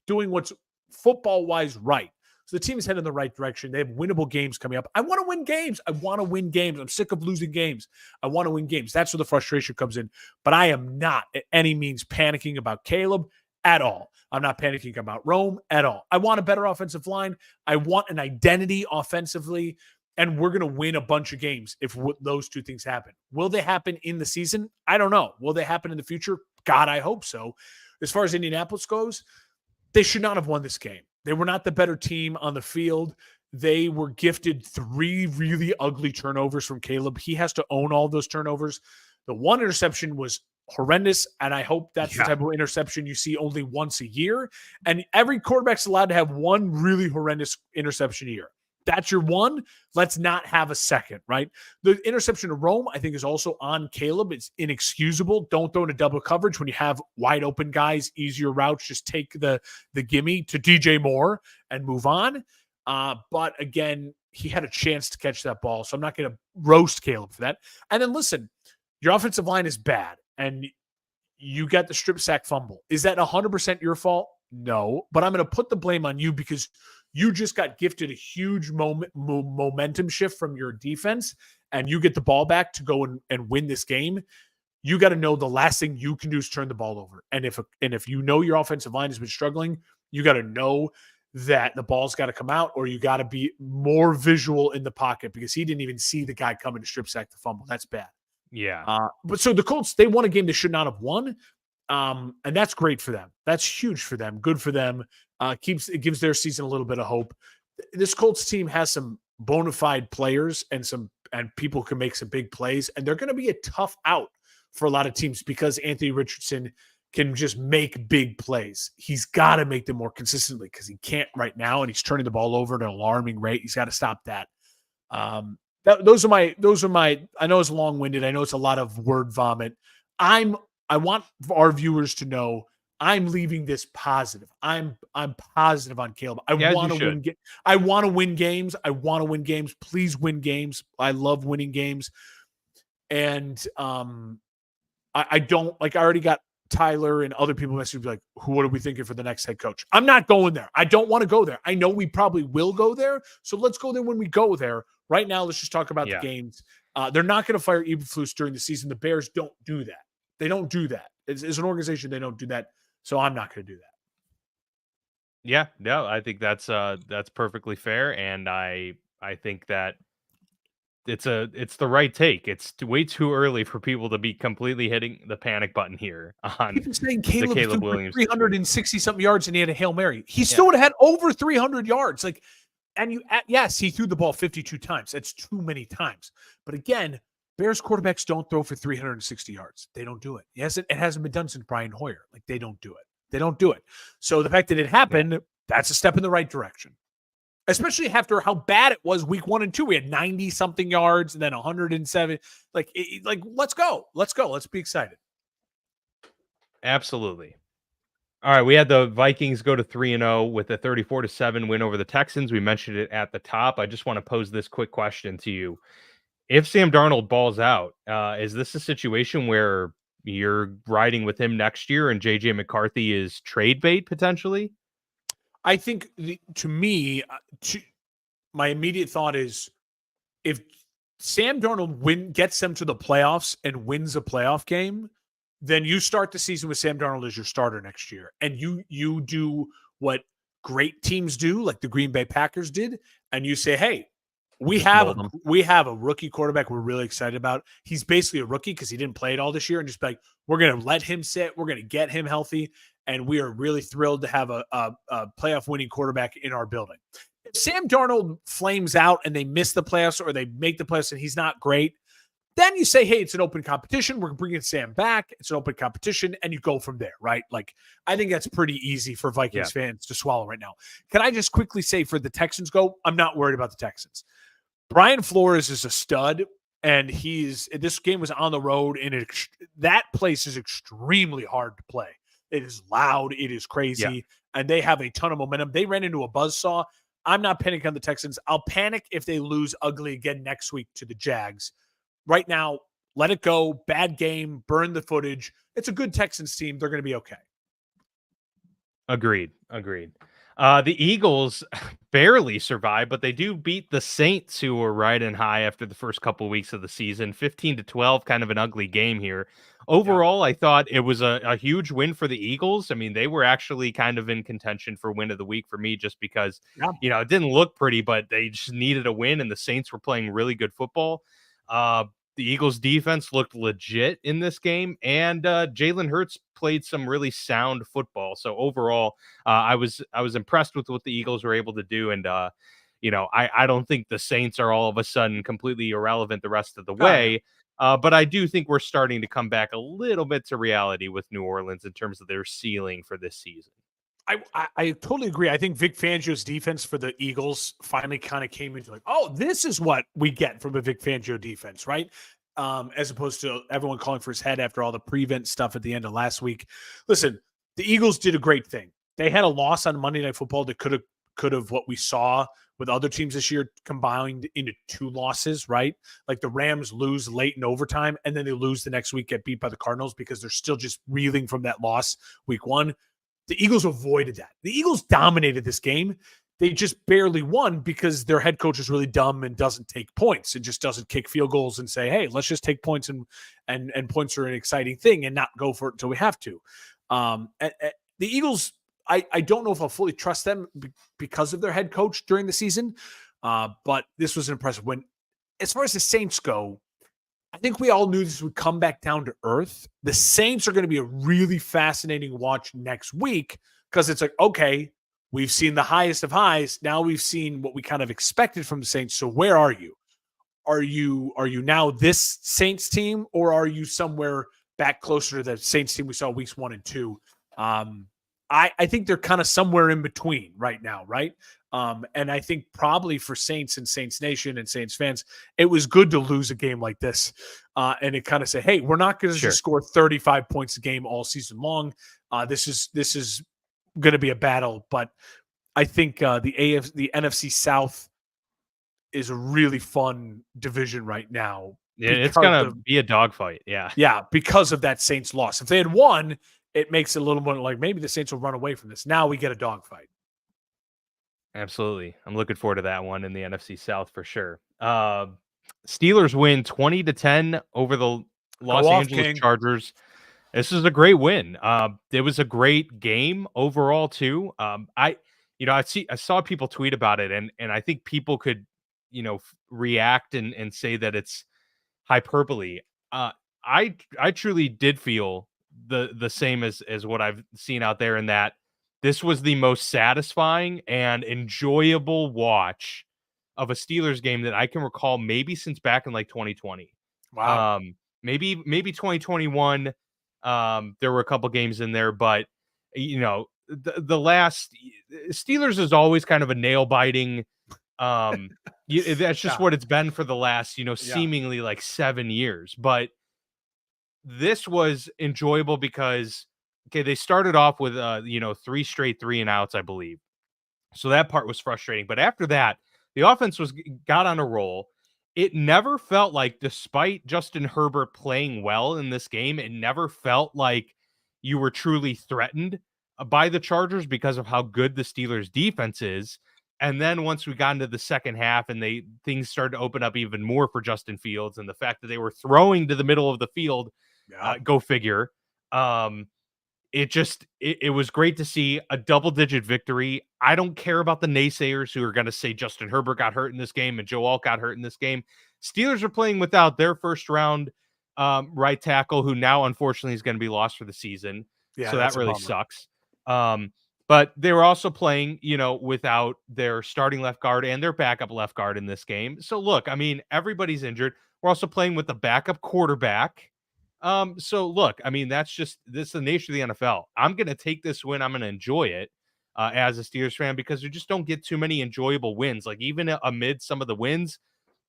doing what's football-wise right. So the team is heading in the right direction. They have winnable games coming up. I want to win games. I'm sick of losing games. I want to win games. That's where the frustration comes in. But I am not at any means panicking about Caleb at all. I'm not panicking about Rome at all. I want a better offensive line. I want an identity offensively, and we're going to win a bunch of games if those two things happen. Will they happen in the season? I don't know. Will they happen in the future? God, I hope so. As far as Indianapolis goes, they should not have won this game. They were not the better team on the field. They were gifted 3 really ugly turnovers from Caleb. He has to own all those turnovers. The one interception was horrendous, and I hope that's the type of interception you see only once a year. And every quarterback's allowed to have one really horrendous interception a year. That's your one. Let's not have a second, right? The interception to Rome, I think, is also on Caleb. It's inexcusable. Don't throw into double coverage when you have wide open guys, easier routes. Just take the gimme to DJ Moore and move on. But again, he had a chance to catch that ball, so I'm not going to roast Caleb for that. And then listen, your offensive line is bad, and you got the strip sack fumble. Is that 100% your fault? No, but I'm going to put the blame on you because you just got gifted a huge momentum shift from your defense, and you get the ball back to go and win this game. You got to know the last thing you can do is turn the ball over. And if you know your offensive line has been struggling, you got to know that the ball's got to come out, or you got to be more visual in the pocket, because he didn't even see the guy coming to strip sack the fumble. That's bad. Yeah. But so the Colts, they won a game they should not have won. And that's great for them. That's huge for them. Good for them. It gives their season a little bit of hope. This Colts team has some bona fide players and people can make some big plays, and they're going to be a tough out for a lot of teams because Anthony Richardson can just make big plays. He's got to make them more consistently because he can't right now, and he's turning the ball over at an alarming rate. He's got to stop that. Those are my. I know it's long-winded. I know it's a lot of word vomit. I want our viewers to know I'm leaving this positive. I'm positive on Caleb. I want to win. I want to win games. I want to win games. Please win games. I love winning games. And I don't like. I already got Tyler and other people messaging like, what are we thinking for the next head coach? I'm not going there. I don't want to go there. I know we probably will go there. So let's go there when we go there. Right now, let's just talk about the Yeah. games. They're not going to fire Eberflus during the season. The Bears don't do that. They don't do that. As an organization, they don't do that. So I'm not going to do that. Yeah, no, I think that's perfectly fair, and I think that it's the right take. It's way too early for people to be completely hitting the panic button here on People saying the Caleb Caleb threw for Williams 360 something yards and he had a Hail Mary. He still would have had over 300 yards. Like, and yes, he threw the ball 52 times. That's too many times. But again, Bears quarterbacks don't throw for 360 yards. They don't do it. Yes, it hasn't been done since Brian Hoyer. Like, they don't do it. They don't do it. So the fact that it happened, that's a step in the right direction. Especially after how bad it was week 1 and 2. We had 90 something yards and then 107. Like, let's go. Let's go. Let's be excited. Absolutely. All right, we had the Vikings go to 3-0 with a 34-7 win over the Texans. We mentioned it at the top. I just want to pose this quick question to you. If Sam Darnold balls out, is this a situation where you're riding with him next year and JJ McCarthy is trade bait potentially? I think to me, my immediate thought is if Sam Darnold gets them to the playoffs and wins a playoff game, then you start the season with Sam Darnold as your starter next year. And you do what great teams do, like the Green Bay Packers did, and you say, hey, we have a rookie quarterback we're really excited about. He's basically a rookie because he didn't play it all this year, and just like, we're going to let him sit. We're going to get him healthy, and we are really thrilled to have a playoff winning quarterback in our building. If Sam Darnold flames out and they miss the playoffs or they make the playoffs and he's not great, then you say, hey, it's an open competition. We're bringing Sam back. It's an open competition, and you go from there, right? Like, I think that's pretty easy for Vikings fans to swallow right now. Can I just quickly say for the Texans I'm not worried about the Texans. Brian Flores is a stud, and this game was on the road, and that place is extremely hard to play. It is loud. It is crazy, and they have a ton of momentum. They ran into a buzzsaw. I'm not panicking on the Texans. I'll panic if they lose ugly again next week to the Jags. Right now, let it go. Bad game. Burn the footage. It's a good Texans team. They're going to be okay. Agreed. The Eagles barely survived, but they do beat the Saints, who were riding high after the first couple of weeks of the season. 15-12, kind of an ugly game here. Overall, I thought it was a huge win for the Eagles. I mean, they were actually kind of in contention for win of the week for me, just because, it didn't look pretty, but they just needed a win, and the Saints were playing really good football. The Eagles defense looked legit in this game, and Jalen Hurts played some really sound football. So overall, I was impressed with what the Eagles were able to do. And, I don't think the Saints are all of a sudden completely irrelevant the rest of the way. But I do think we're starting to come back a little bit to reality with New Orleans in terms of their ceiling for this season. I totally agree. I think Vic Fangio's defense for the Eagles finally kind of came into like, oh, this is what we get from a Vic Fangio defense, right? As opposed to everyone calling for his head after all the prevent stuff at the end of last week. Listen, the Eagles did a great thing. They had a loss on Monday Night Football that could have what we saw with other teams this year combined into 2 losses, right? Like the Rams lose late in overtime, and then they lose the next week, get beat by the Cardinals because they're still just reeling from that loss week 1. The Eagles avoided that. The Eagles dominated this game. They just barely won because their head coach is really dumb and doesn't take points and just doesn't kick field goals and say, hey, let's just take points and points are an exciting thing and not go for it until we have to. The Eagles, I don't know if I'll fully trust them because of their head coach during the season, but this was an impressive win. As far as the Saints go, I think we all knew this would come back down to earth. The Saints are going to be a really fascinating watch next week because it's like, okay, we've seen the highest of highs. Now we've seen what we kind of expected from the Saints. So where are you? Are you now this Saints team, or are you somewhere back closer to the Saints team we saw weeks 1 and 2? I think they're kind of somewhere in between right now, right? And I think probably for Saints and Saints Nation and Saints fans, it was good to lose a game like this. And it kind of say, hey, we're not going to just score 35 points a game all season long. This is going to be a battle, but I think the NFC South is a really fun division right now. Yeah, it's going to be a dogfight. Yeah, because of that Saints loss. If they had won, it makes it a little more like maybe the Saints will run away from this. Now we get a dogfight. Absolutely. I'm looking forward to that one in the NFC South for sure. Uh, Steelers win 20-10 over the Los off, Angeles King. Chargers. This is a great win. It was a great game overall too. I saw people tweet about it, and I think people could, react and say that it's hyperbole. I truly did feel the same as what I've seen out there, in that this was the most satisfying and enjoyable watch of a Steelers game that I can recall, maybe since back in like 2020. Wow. Maybe 2021. There were a couple games in there, but the last Steelers is always kind of a nail biting. That's just what it's been for the last, seemingly like 7 years. But this was enjoyable because, okay, they started off with 3 straight 3-and-outs, I believe. So that part was frustrating. But after that, the offense got on a roll. It never felt like, despite Justin Herbert playing well in this game, it never felt like you were truly threatened by the Chargers because of how good the Steelers defense is. And then once we got into the second half and things started to open up even more for Justin Fields, and the fact that they were throwing to the middle of the field, go figure. It was great to see a double-digit victory. I don't care about the naysayers who are going to say Justin Herbert got hurt in this game and Joe Alt got hurt in this game. Steelers are playing without their first-round right tackle, who now unfortunately is going to be lost for the season. Yeah, so that really sucks. But they were also playing, without their starting left guard and their backup left guard in this game. So look, I mean, everybody's injured. We're also playing with the backup quarterback. So look, I mean, this is the nature of the NFL. I'm going to take this win. I'm going to enjoy it as a Steelers fan, because you just don't get too many enjoyable wins. Like, even amid some of the wins,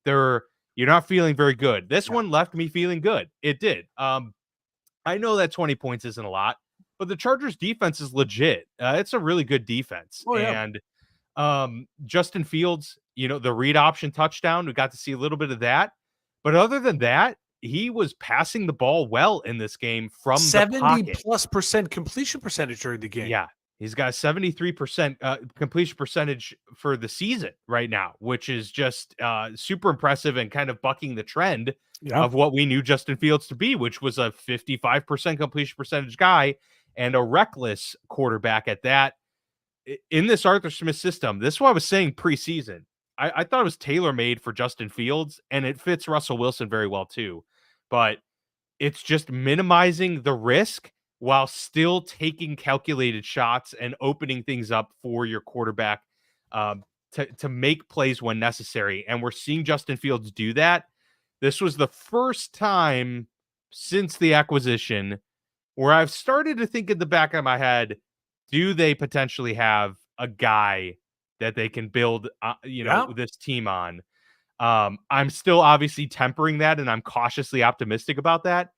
you're not feeling very good. This one left me feeling good. It did. I know that 20 points isn't a lot, but the Chargers defense is legit. It's a really good defense. Oh, yeah. And Justin Fields, the read option touchdown, we got to see a little bit of that. But other than that, he was passing the ball well in this game from the pocket. 70+% completion percentage during the game. Yeah, he's got 73% completion percentage for the season right now, which is just super impressive and kind of bucking the trend of what we knew Justin Fields to be, which was a 55% completion percentage guy and a reckless quarterback at that. In this Arthur Smith system, this is what I was saying preseason. I thought it was tailor-made for Justin Fields, and it fits Russell Wilson very well too. But it's just minimizing the risk while still taking calculated shots and opening things up for your quarterback to make plays when necessary. And we're seeing Justin Fields do that. This was the first time since the acquisition where I've started to think in the back of my head, do they potentially have a guy that they can build, this team on? I'm still obviously tempering that, and I'm cautiously optimistic about that.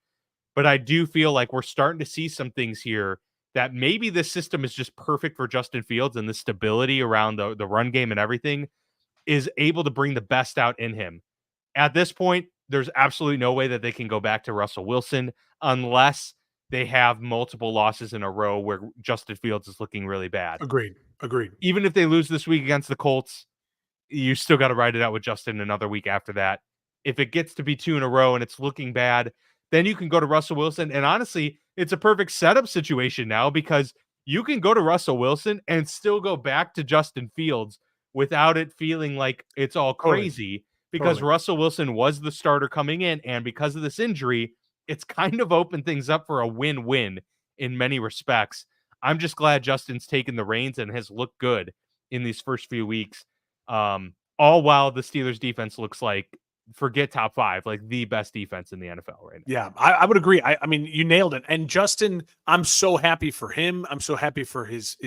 But I do feel like we're starting to see some things here that maybe this system is just perfect for Justin Fields, and the stability around the run game and everything is able to bring the best out in him. At this point, there's absolutely no way that they can go back to Russell Wilson unless they have multiple losses in a row where Justin Fields is looking really bad. Agreed. Even if they lose this week against the Colts, you still got to ride it out with Justin another week after that. If it gets to be 2 in a row and it's looking bad, then you can go to Russell Wilson. And honestly, it's a perfect setup situation now, because you can go to Russell Wilson and still go back to Justin Fields without it feeling like it's all crazy, because Russell Wilson was the starter coming in. And because of this injury, it's kind of opened things up for a win-win in many respects. I'm just glad Justin's taken the reins and has looked good in these first few weeks. All while the Steelers defense looks like, forget top 5, like the best defense in the NFL right now. Yeah, I would agree. I mean, you nailed it. And Justin, I'm so happy for him. I'm so happy for his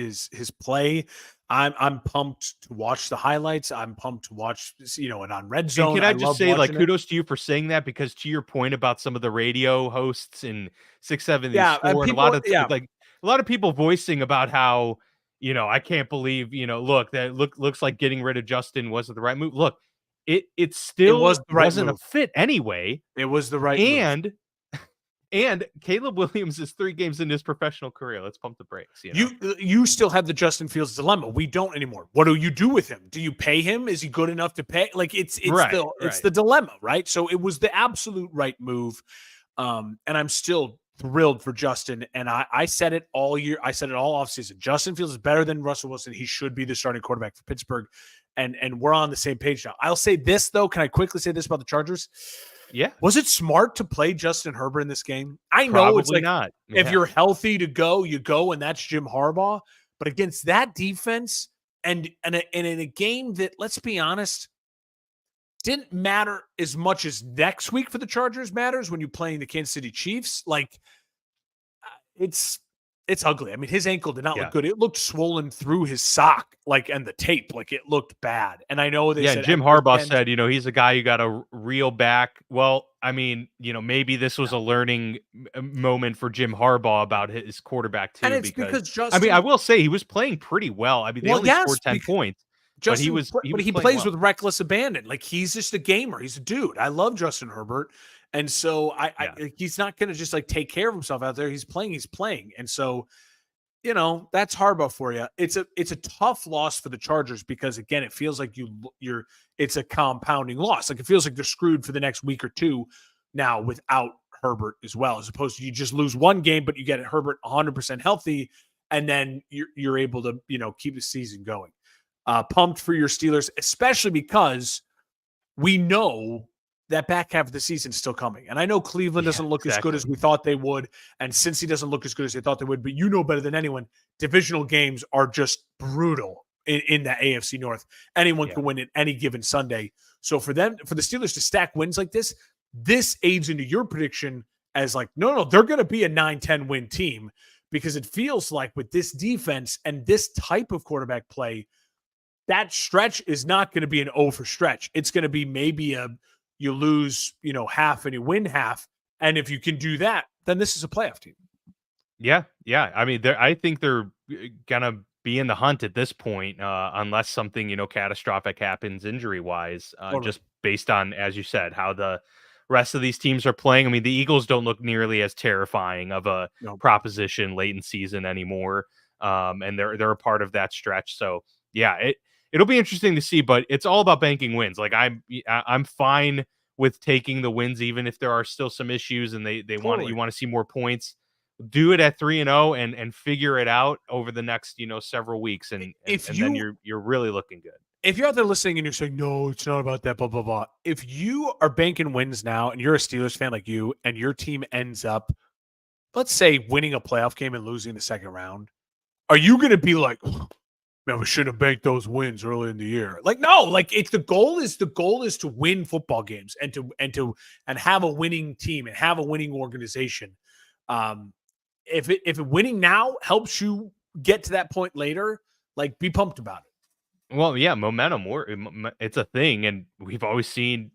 play. I'm pumped to watch the highlights. I'm pumped to watch, and on Red Zone. And can I just say, like, kudos to you for saying that, because to your point about some of the radio hosts in 670 Sport, a lot of people voicing about how, I can't believe, look, that looks like getting rid of Justin wasn't the right move. Look, it still wasn't a fit anyway. It was the right move. And Caleb Williams is 3 games into his professional career. Let's pump the brakes. You still have the Justin Fields dilemma. We don't anymore. What do you do with him? Do you pay him? Is he good enough to pay? Like it's the dilemma, right? So it was the absolute right move. And I'm still thrilled for Justin. And I said it all year. I said it all offseason. Justin Fields is better than Russell Wilson. He should be the starting quarterback for Pittsburgh. And we're on the same page now. I'll say this, though. Can I quickly say this about the Chargers? Yeah. Was it smart to play Justin Herbert in this game? I know Probably it's like not. If you're healthy to go, you go, and that's Jim Harbaugh. But against that defense and in a game that, let's be honest, didn't matter as much as next week for the Chargers matters when you're playing the Kansas City Chiefs. Like, it's ugly. I mean, his ankle did not look good. It looked swollen through his sock, and the tape, it looked bad. And I know they said Jim Harbaugh said, he's a guy you got to reel back. Well, I mean, maybe this was a learning moment for Jim Harbaugh about his quarterback too. And it's because Justin, I mean, I will say he was playing pretty well. I mean, they only scored 10 points. Justin, but he plays with reckless abandon. Like, he's just a gamer. He's a dude. I love Justin Herbert. And so he's not going to just take care of himself out there. He's playing. And so, that's Harbaugh for you. It's a tough loss for the Chargers because, again, it feels like it's a compounding loss. Like, it feels like they're screwed for the next week or two now without Herbert as well, as opposed to you just lose one game, but you get Herbert 100% healthy, and then you're able to, keep the season going. Pumped for your Steelers, especially because we know that back half of the season is still coming. And I know Cleveland doesn't look as good as we thought they would, and Cincy doesn't look as good as they thought they would, but better than anyone, divisional games are just brutal in the AFC North. Anyone can win it any given Sunday. So for the Steelers to stack wins like this aids into your prediction as no, they're going to be a 9-10 win team, because it feels like with this defense and this type of quarterback play, that stretch is not going to be an over stretch. It's going to be maybe you lose, half and you win half. And if you can do that, then this is a playoff team. Yeah. Yeah. I mean, I think they're going to be in the hunt at this point, unless something, catastrophic happens injury wise, just based on, as you said, how the rest of these teams are playing. I mean, the Eagles don't look nearly as terrifying of a proposition late in season anymore. And they're a part of that stretch. So yeah, it'll be interesting to see, but it's all about banking wins. I'm fine with taking the wins, even if there are still some issues and you want to see more points. Do it at 3-0 and figure it out over the next, several weeks. And then you're really looking good. If you're out there listening and you're saying, no, it's not about that, blah, blah, blah. If you are banking wins now and you're a Steelers fan like you, and your team ends up, let's say, winning a playoff game and losing the second round, are you going to be like, man, we should have banked those wins early in the year? No, it's the goal is to win football games and have a winning team and have a winning organization. If winning now helps you get to that point later, be pumped about it. Well, yeah, momentum, it's a thing. And we've always seen,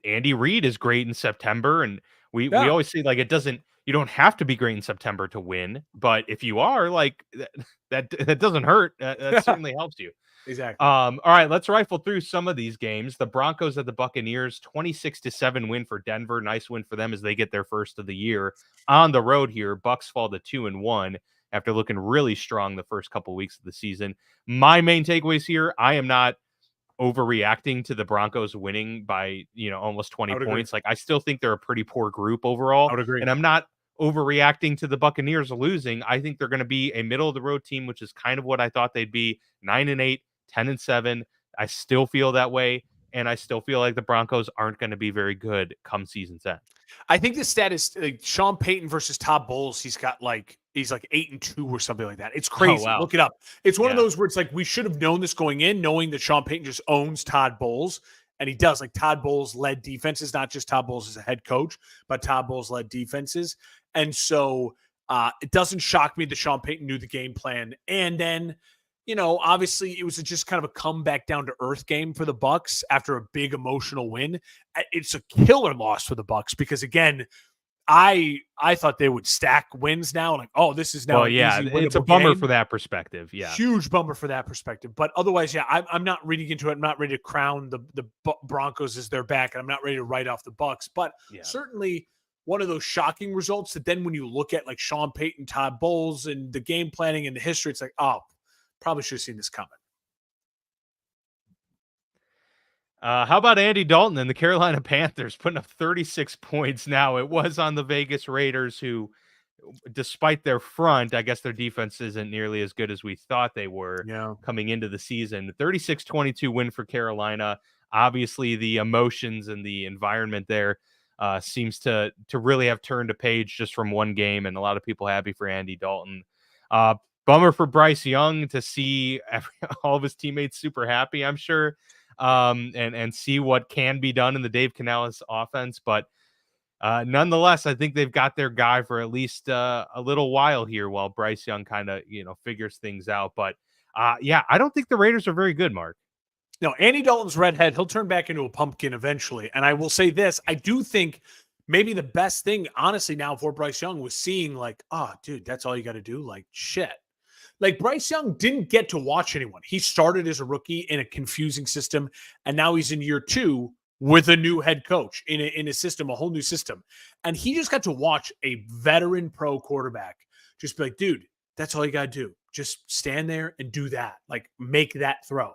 Andy Reid is great in September. And we always say, you don't have to be great in September to win. But if you are, that doesn't hurt. That certainly helps you. Exactly. All right, let's rifle through some of these games. The Broncos at the Buccaneers, 26-7 win for Denver. Nice win for them as they get their first of the year on the road here. Bucs fall to 2-1 after looking really strong the first couple weeks of the season. My main takeaways here: I am not overreacting to the Broncos winning by almost 20 points. I still think they're a pretty poor group overall. I would agree. And I'm not overreacting to the Buccaneers losing. I think they're going to be a middle of the road team, which is kind of what I thought they'd be. 9-8, 10-7. I still feel that way, and I still feel like the Broncos aren't going to be very good come season's end. I think the stat is Sean Payton versus Todd Bowles. He's 8-2 or something like that. It's crazy. Oh, wow. Look it up. It's one of those where it's we should have known this going in, knowing that Sean Payton just owns Todd Bowles. And he does. Todd Bowles led defenses, not just Todd Bowles as a head coach, but Todd Bowles led defenses. And so it doesn't shock me that Sean Payton knew the game plan. And then, obviously it was just kind of a comeback down to earth game for the Bucs after a big emotional win. It's a killer loss for the Bucs because, again, I thought they would stack wins now. This is now. Well, yeah, it's a bummer for that perspective. Yeah, huge bummer for that perspective. But otherwise, yeah, I'm not reading into it. I'm not ready to crown the Broncos as their back, and I'm not ready to write off the Bucs. But certainly, one of those shocking results that then when you look at like Sean Payton, Todd Bowles, and the game planning and the history, it's like, oh, probably should have seen this coming. How about Andy Dalton and the Carolina Panthers putting up 36 points now? It was on the Vegas Raiders who, despite their front, I guess their defense isn't nearly as good as we thought they were coming into the season. 36-22 win for Carolina. Obviously, the emotions and the environment there seems to really have turned a page just from one game, and a lot of people happy for Andy Dalton. Bummer for Bryce Young to see all of his teammates super happy, I'm sure. And see what can be done in the Dave Canales offense. But nonetheless, I think they've got their guy for at least a little while here while Bryce Young kind of, figures things out. But yeah, I don't think the Raiders are very good, Mark. No, Andy Dalton's redhead. He'll turn back into a pumpkin eventually. And I will say this, I do think maybe the best thing, honestly, now for Bryce Young was seeing like, oh, dude, that's all you got to do. Like, shit. Like Bryce Young didn't get to watch anyone. He started as a rookie in a confusing system, and now he's in year 2 with a new head coach in a system, a whole new system. And he just got to watch a veteran pro quarterback just be like, dude, that's all you got to do. Just stand there and do that. Like make that throw.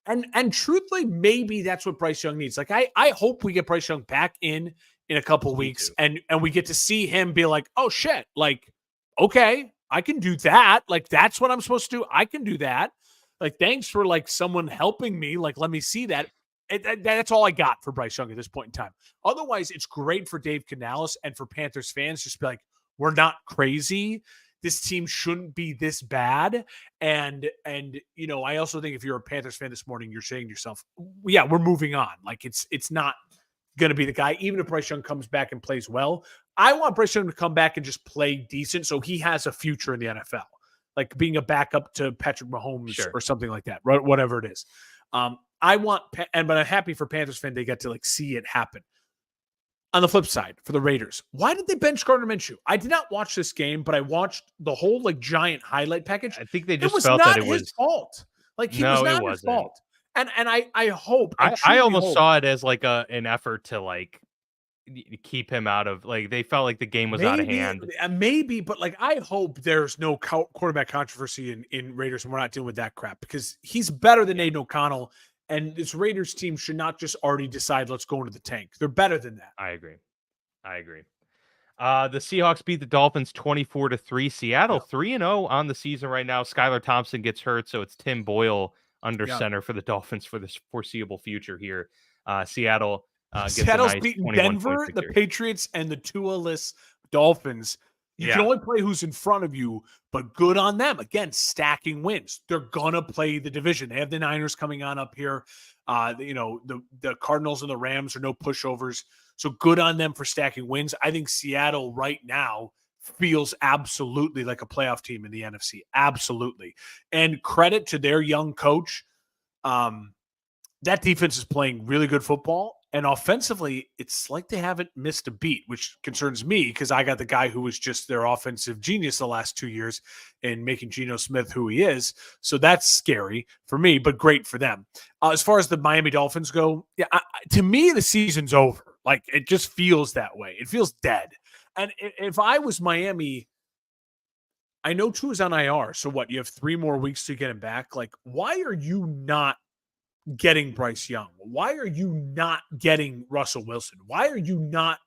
And truthfully, maybe that's what Bryce Young needs. Like I hope we get Bryce Young back in a couple of weeks and we get to see him be like, oh shit, like, okay, I can do that. Like, that's what I'm supposed to do. I can do that. Like, thanks for like someone helping me. Like, let me see that. That's all I got for Bryce Young at this point in time. Otherwise, it's great for Dave Canales and for Panthers fans. Just be like, we're not crazy. This team shouldn't be this bad. And I also think if you're a Panthers fan this morning, you're saying to yourself, yeah, we're moving on. Like it's not going to be the guy, even if Bryce Young comes back and plays well. I want Bryce Young to come back and just play decent so he has a future in the NFL, like being a backup to Patrick Mahomes or something like that, whatever it is. But I'm happy for Panthers fan they get to like see it happen. On the flip side, for the Raiders, why did they bench Gardner Minshew? I did not watch this game, but I watched the whole like giant highlight package. I think they just felt that it was his fault. Like he was not his fault. And I hope I almost saw it as like an effort to like keep him out of like they felt like the game was out of hand. Maybe, but like I hope there's no quarterback controversy in Raiders and we're not dealing with that crap because he's better than Aiden O'Connell. And this Raiders team should not just already decide, let's go into the tank. They're better than that. I agree. The Seahawks beat the Dolphins 24-3. Seattle 3-0 on the season right now. Skylar Thompson gets hurt, so it's Tim Boyle under center for the Dolphins for this foreseeable future here. Seattle's beating Denver, the Patriots, and the Tua-less Dolphins. You can only play who's in front of you, but good on them. Again, stacking wins. They're going to play the division. They have the Niners coming on up here. The Cardinals and the Rams are no pushovers. So good on them for stacking wins. I think Seattle right now feels absolutely like a playoff team in the NFC. Absolutely. And credit to their young coach. That defense is playing really good football. And offensively, it's like they haven't missed a beat, which concerns me because I got the guy who was just their offensive genius the last 2 years in making Geno Smith who he is. So that's scary for me, but great for them. As far as the Miami Dolphins go, to me, the season's over. Like, it just feels that way. It feels dead. And if I was Miami, I know Tua's on IR. So what? You have 3 more weeks to get him back. Like, why are you not getting Bryce Young? Why are you not getting Russell Wilson? Why are you not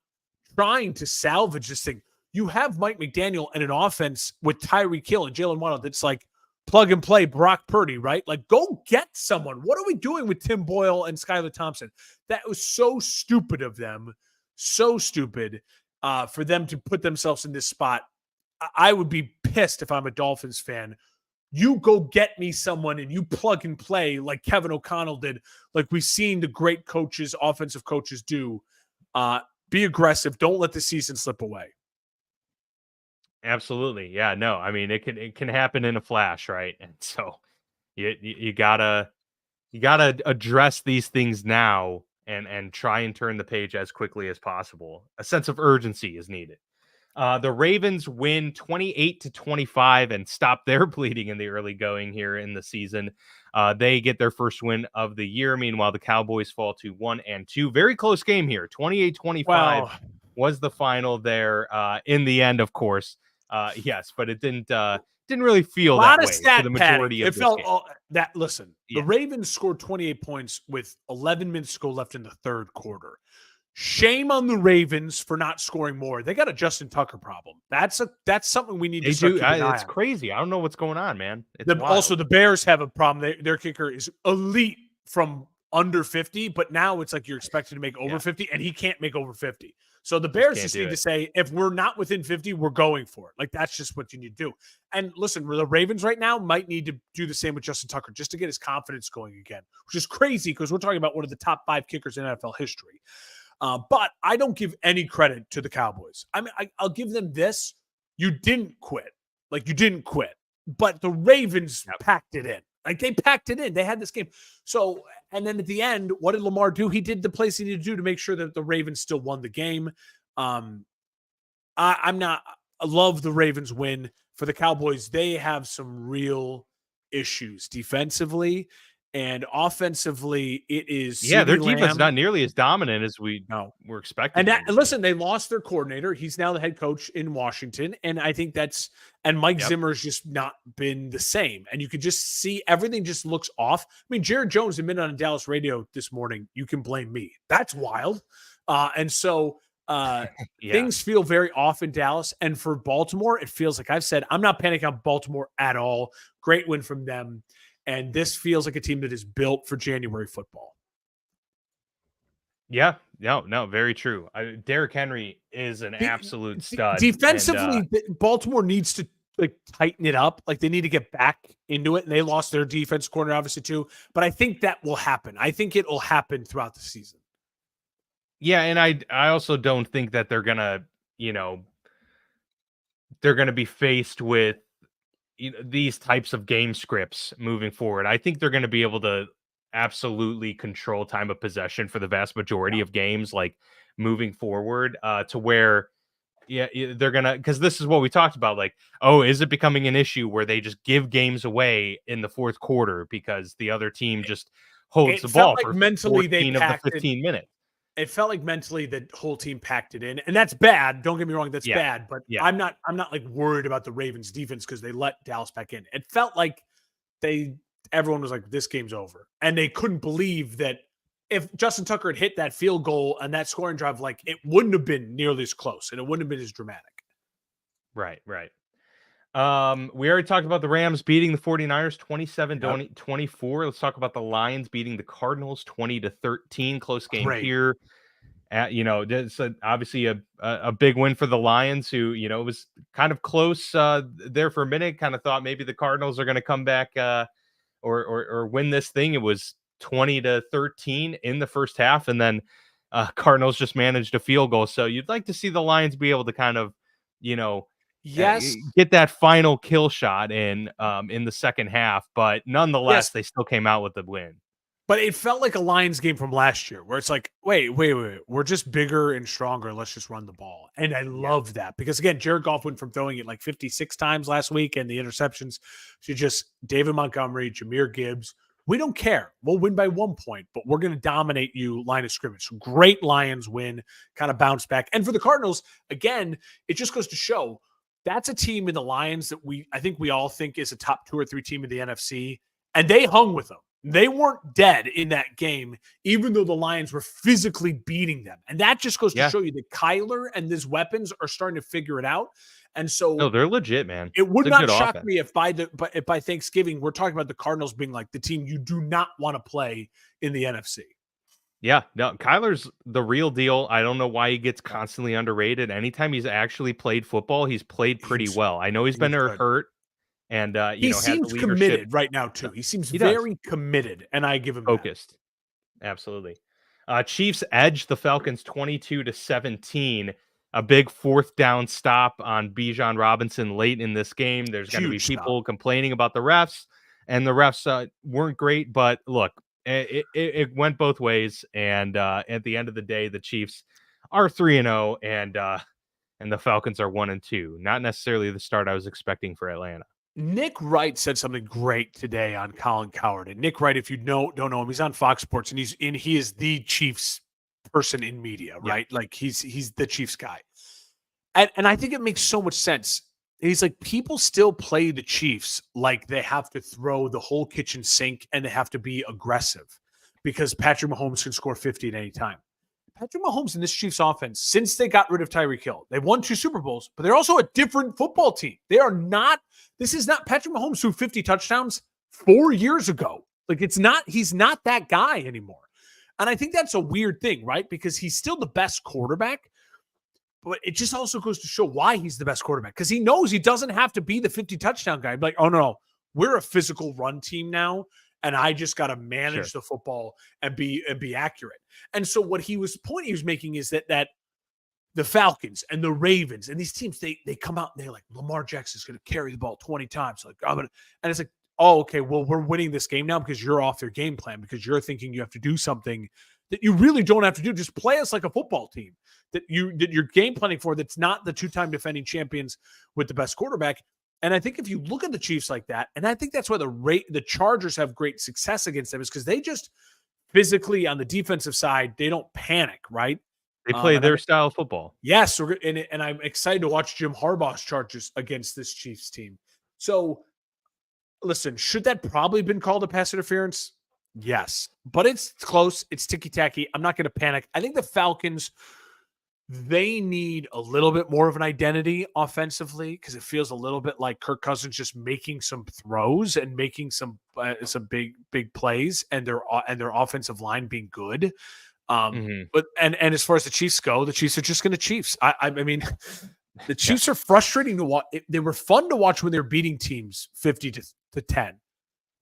trying to salvage this thing? You have Mike McDaniel and an offense with Tyreek Hill and Jalen Waddle that's like plug and play Brock Purdy, right? Like, go get someone. What are we doing with Tim Boyle and Skylar Thompson? That was so stupid of them. So stupid for them to put themselves in this spot. I would be pissed if I'm a Dolphins fan. You go get me someone and you plug and play like Kevin O'Connell did, like we've seen the great coaches, offensive coaches do. Be aggressive. Don't let the season slip away. Absolutely. Yeah, no, I mean, it can happen in a flash, right? And so you gotta address these things now and try and turn the page as quickly as possible. A sense of urgency is needed. The Ravens win 28-25 and stop their bleeding in the early going here in the season. They get their first win of the year. Meanwhile, the Cowboys fall to 1-2. Very close game here, 28-25. Wow. was the final there in the end, of course. Yes, but it didn't really feel that way for the majority of it this felt game. that. Listen, Yeah. the Ravens scored 28 points with 11 minutes to go left in the third quarter. Shame on the Ravens for not scoring more. They got a Justin Tucker problem. That's something we need to start keeping an eye It's on. crazy. I don't know what's going on, man. It's Also, the Bears have a problem. Their kicker is elite from under 50, but now it's like you're expected to make over 50, and he can't make over 50. So the Bears just need to say, if we're not within 50, we're going for it. Like, that's just what you need to do. And listen, the Ravens right now might need to do the same with Justin Tucker just to get his confidence going again, which is crazy because we're talking about one of the top 5 kickers in NFL history. But I don't give any credit to the Cowboys. I mean, I'll give them this. You didn't quit. Like, you didn't quit. But the Ravens packed it in. Like, they packed it in. They had this game. So, and then at the end, what did Lamar do? He did the place he needed to do to make sure that the Ravens still won the game. I love the Ravens win. For the Cowboys, they have some real issues defensively. And offensively, it is their defense is not nearly as dominant as we were expecting. And listen, they lost their coordinator. He's now the head coach in Washington. And I think Mike Zimmer's just not been the same. And you could just see everything just looks off. I mean, Jared Jones admitted on Dallas radio this morning, you can blame me. That's wild. And so things feel very off in Dallas. And for Baltimore, it feels like I've said, I'm not panicking on Baltimore at all. Great win from them. And this feels like a team that is built for January football. Yeah, no, very true. Derrick Henry is an absolute stud. Defensively, Baltimore needs to tighten it up. Like, they need to get back into it. And they lost their defense corner, obviously, too. But I think that will happen. I think it will happen throughout the season. Yeah, and I also don't think that they're gonna be faced with these types of game scripts moving forward. I think they're going to be able to absolutely control time of possession for the vast majority of games, like moving forward, to where, they're going to, because this is what we talked about. Like, is it becoming an issue where they just give games away in the fourth quarter because the other team just holds the ball for mentally 14 of the 15 minutes? It felt like mentally the whole team packed it in, and that's bad. Don't get me wrong, that's bad. But I'm not like worried about the Ravens defense because they let Dallas back in. It felt like everyone was like, this game's over, and they couldn't believe that if Justin Tucker had hit that field goal and that scoring drive, like, it wouldn't have been nearly as close, and it wouldn't have been as dramatic. Right. We already talked about the Rams beating the 49ers 27-24. Let's talk about the Lions beating the Cardinals 20-13. Close game here. It's obviously a big win for the Lions, who, it was kind of close there for a minute. Kind of thought maybe the Cardinals are going to come back or win this thing. It was 20-13 in the first half, and then Cardinals just managed a field goal. So you'd like to see the Lions be able to kind of, get that final kill shot in the second half, but nonetheless, they still came out with the win. But it felt like a Lions game from last year where it's like, wait, we're just bigger and stronger. Let's just run the ball. And I love that because, again, Jared Goff went from throwing it like 56 times last week and the interceptions to just David Montgomery, Jahmyr Gibbs. We don't care. We'll win by 1 point, but we're going to dominate you line of scrimmage. So great Lions win, kind of bounce back. And for the Cardinals, again, it just goes to show that's a team in the Lions that I think we all think is a top 2 or 3 team in the NFC, and they hung with them. They weren't dead in that game, even though the Lions were physically beating them. And that just goes to show you that Kyler and his weapons are starting to figure it out. And so they're legit, man. It would not shock me if by Thanksgiving, we're talking about the Cardinals being like the team you do not want to play in the NFC. Yeah, no, Kyler's the real deal. I don't know why he gets constantly underrated. Anytime he's actually played football, he's played pretty well. I know he's been hurt, and he seems committed right now too. He seems very committed, and I give him focused. That. Absolutely. Chiefs edge the Falcons 22-17. A big 4th down stop on Bijan Robinson late in this game. There's going to be people complaining about the refs, and the refs weren't great. But look, it went both ways, and at the end of the day, the Chiefs are 3-0, and the Falcons are 1-2. Not necessarily the start I was expecting for Atlanta. Nick Wright said something great today on Colin Cowherd. And Nick Wright, if you don't know him, he's on Fox Sports, and he is the Chiefs person in media, right? Like he's the Chiefs guy. And I think it makes so much sense. He's like, people still play the Chiefs like they have to throw the whole kitchen sink and they have to be aggressive because Patrick Mahomes can score 50 at any time. Patrick Mahomes and this Chiefs offense, since they got rid of Tyreek Hill, they won 2 Super Bowls, but they're also a different football team. They are not, this is not Patrick Mahomes threw 50 touchdowns 4 years ago. Like he's not that guy anymore. And I think that's a weird thing, right? Because he's still the best quarterback, but it just also goes to show why he's the best quarterback. Because he knows he doesn't have to be the 50 touchdown guy. Like, oh no, we're a physical run team now. And I just got to manage the football and be accurate. And so what he was making is that the Falcons and the Ravens and these teams, they come out and they're like, Lamar Jackson's going to carry the ball 20 times. Like, and it's like, oh, okay, well, we're winning this game now because you're off your game plan, because you're thinking you have to do something that you really don't have to do. Just play us like a football team that you're game planning for. That's not the 2-time defending champions with the best quarterback. And I think if you look at the Chiefs like that, and I think that's why the Chargers have great success against them, is because they just physically on the defensive side, they don't panic, right? They play their style of football. Yes, and I'm excited to watch Jim Harbaugh's Chargers against this Chiefs team. So, listen, should that probably been called a pass interference? Yes, but it's close. It's ticky-tacky. I'm not going to panic. I think the Falcons, they need a little bit more of an identity offensively, because it feels a little bit like Kirk Cousins just making some throws and making some big plays, and their offensive line being good. But as far as the Chiefs go, the Chiefs are just going to Chiefs. I mean, the Chiefs are frustrating to watch. They were fun to watch when they're beating teams 50 to 10.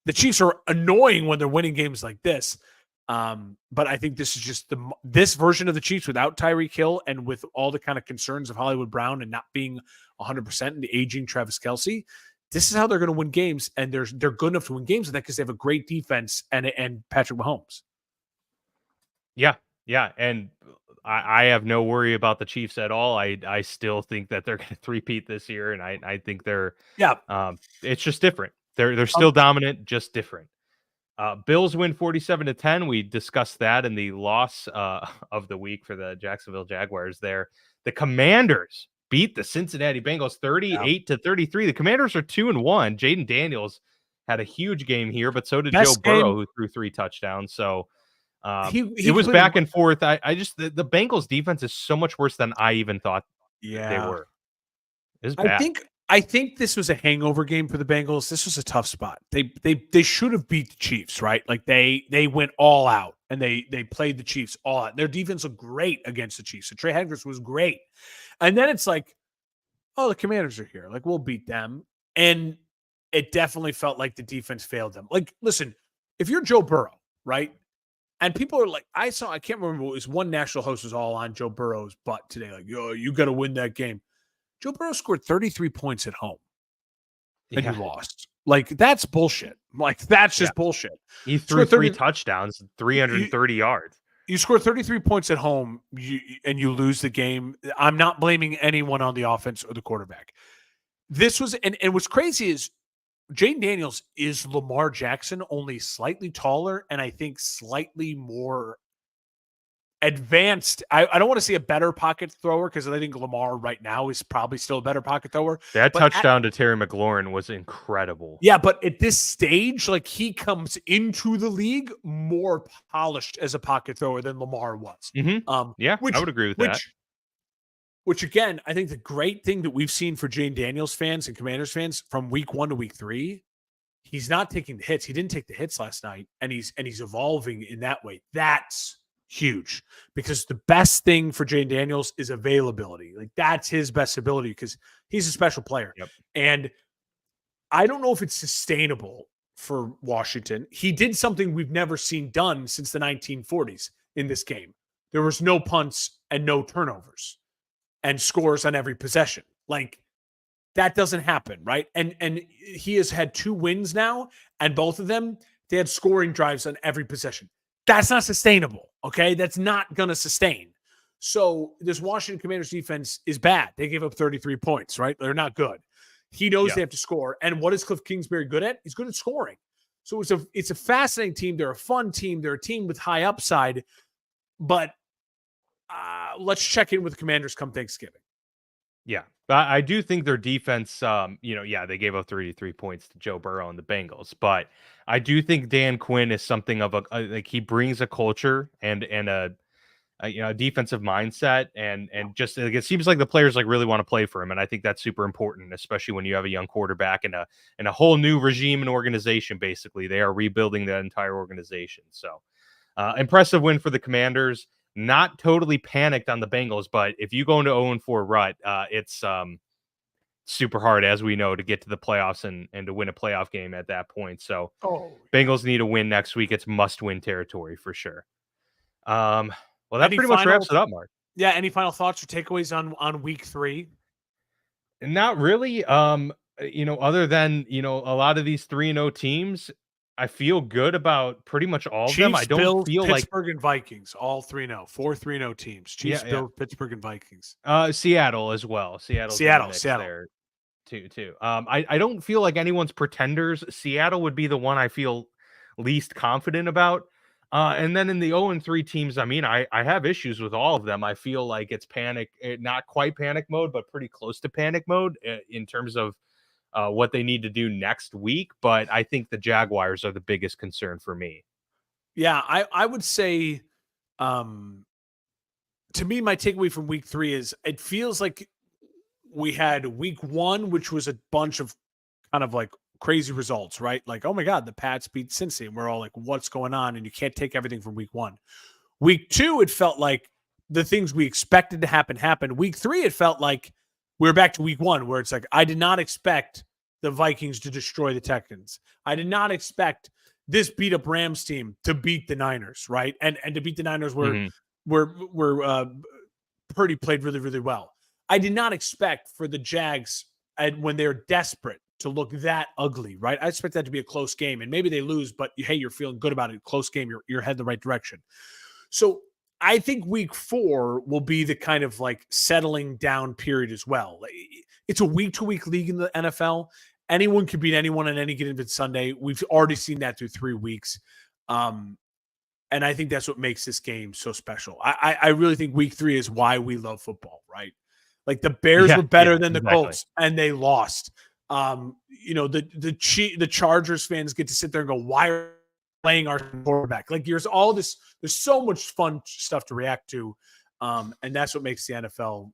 The Chiefs are annoying when they're winning games like this. But I think this is just this version of the Chiefs without Tyreek Hill and with all the kind of concerns of Hollywood Brown and not being 100% and the aging Travis Kelce. This is how they're going to win games, and they're good enough to win games with that because they have a great defense and Patrick Mahomes. Yeah, and I have no worry about the Chiefs at all. I still think that they're going to three-peat this year, and I think they're it's just different. They're still dominant, just different. Bills win 47-10. We discussed that in the loss of the week for the Jacksonville Jaguars there. The Commanders beat the Cincinnati Bengals 38-33. The Commanders are 2-1. Jaden Daniels had a huge game here, but so did Joe Burrow, who threw 3 touchdowns. So it was back and forth. I just the Bengals defense is so much worse than I even thought they were. It was bad. I think this was a hangover game for the Bengals. This was a tough spot. They should have beat the Chiefs, right? Like they went all out and they played the Chiefs all out. Their defense looked great against the Chiefs. So Trey Hendricks was great. And then it's like, oh, the Commanders are here. Like, we'll beat them. And it definitely felt like the defense failed them. Like, listen, if you're Joe Burrow, right? And people are like, I can't remember, it was one national host was all on Joe Burrow's butt today. Like, yo, you got to win that game. Joe Burrow scored 33 points at home and you lost. Like, that's bullshit. Like, that's just bullshit. He threw 3 touchdowns, 330 yards. You score 33 points at home and you lose the game. I'm not blaming anyone on the offense or the quarterback. This was, and what's crazy is Jaden Daniels is Lamar Jackson, only slightly taller and I think slightly more advanced. I don't want to say a better pocket thrower, because I think Lamar right now is probably still a better pocket thrower. That touchdown to Terry McLaurin was incredible. Yeah, but at this stage, like, he comes into the league more polished as a pocket thrower than Lamar was. I would agree with that. Which again, I think the great thing that we've seen for Jaden Daniels fans and Commanders fans from week 1 to week 3, he's not taking the hits. He didn't take the hits last night, and he's evolving in that way. That's huge, because the best thing for Jaden Daniels is availability. Like, that's his best ability, because he's a special player. And I don't know if it's sustainable for Washington. He did something we've never seen done since the 1940s in this game. There was no punts and no turnovers and scores on every possession. Like, that doesn't happen, right? And he has had 2 wins now, and both of them, they had scoring drives on every possession. That's not sustainable, okay? That's not going to sustain. So this Washington Commanders defense is bad. They gave up 33 points, right? They're not good. He knows they have to score. And what is Cliff Kingsbury good at? He's good at scoring. So it's a fascinating team. They're a fun team. They're a team with high upside. But let's check in with the Commanders come Thanksgiving. Yeah, I do think their defense, they gave up 33 points to Joe Burrow and the Bengals, but I do think Dan Quinn is something of like he brings a culture and a defensive mindset and just like, it seems like the players like really want to play for him, and I think that's super important, especially when you have a young quarterback and a whole new regime and organization. Basically, they are rebuilding the entire organization. So, impressive win for the Commanders. Not totally panicked on the Bengals, but if you go into 0-4 rut, it's super hard, as we know, to get to the playoffs and to win a playoff game at that point. So Bengals need a win next week. It's must-win territory for sure. Well, that pretty much wraps it up, Mark. Yeah, any final thoughts or takeaways on week 3? Not really. Other than, a lot of these 3-0 teams, I feel good about pretty much all of them. I don't Bills, feel Pittsburgh and Vikings, all 3-0. 4 3-0 teams. Chiefs, Bills, Pittsburgh, and Vikings. Seattle as well. Seattle. There too. I don't feel like anyone's pretenders. Seattle would be the one I feel least confident about. And then in the 0-3 teams, I mean, I have issues with all of them. I feel like it's panic, not quite panic mode, but pretty close to panic mode in terms of what they need to do next week. But I think the Jaguars are the biggest concern for me. Yeah, I would say, to me, my takeaway from week 3 is it feels like we had week 1, which was a bunch of kind of like crazy results, right? Like, oh my God, the Pats beat Cincy. And we're all like, what's going on? And you can't take everything from week 1. Week 2, it felt like the things we expected to happen happened. Week 3, it felt like we're back to week 1, where it's like, I did not expect the Vikings to destroy the Texans. I did not expect this beat up Rams team to beat the Niners, right? And to beat the Niners where Purdy played really, really well. I did not expect for the Jags, and when they're desperate, to look that ugly, right? I expect that to be a close game, and maybe they lose, but hey, you're feeling good about it. Close game, you're heading the right direction. So I think week 4 will be the kind of like settling down period as well. It's a week-to-week league in the NFL. Anyone can beat anyone on any given Sunday. We've already seen that through 3 weeks. And I think that's what makes this game so special. I really think week 3 is why we love football, right? Like the Bears were better than the Colts, and they lost. The Chargers fans get to sit there and go, why are playing our quarterback? Like there's all this, there's so much fun stuff to react to. And that's what makes the NFL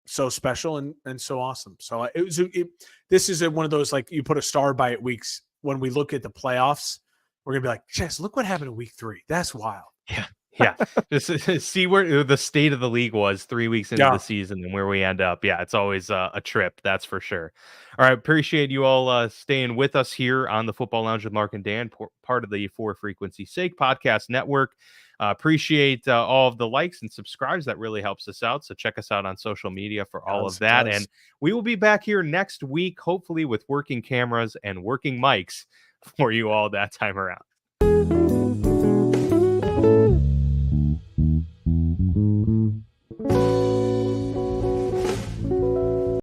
so special and so awesome. So this is one of those, like you put a star by it weeks. When we look at the playoffs, we're going to be like, Jess, look what happened in week 3. That's wild. Yeah. Just see where the state of the league was 3 weeks into the season and where we end up. Yeah, it's always a trip. That's for sure. All right. Appreciate you all staying with us here on the Football Lounge with Mark and Dan, part of the For Frequency's Sake podcast network. Appreciate all of the likes and subscribes. That really helps us out. So check us out on social media for all of that. And we will be back here next week, hopefully with working cameras and working mics for you all that time around.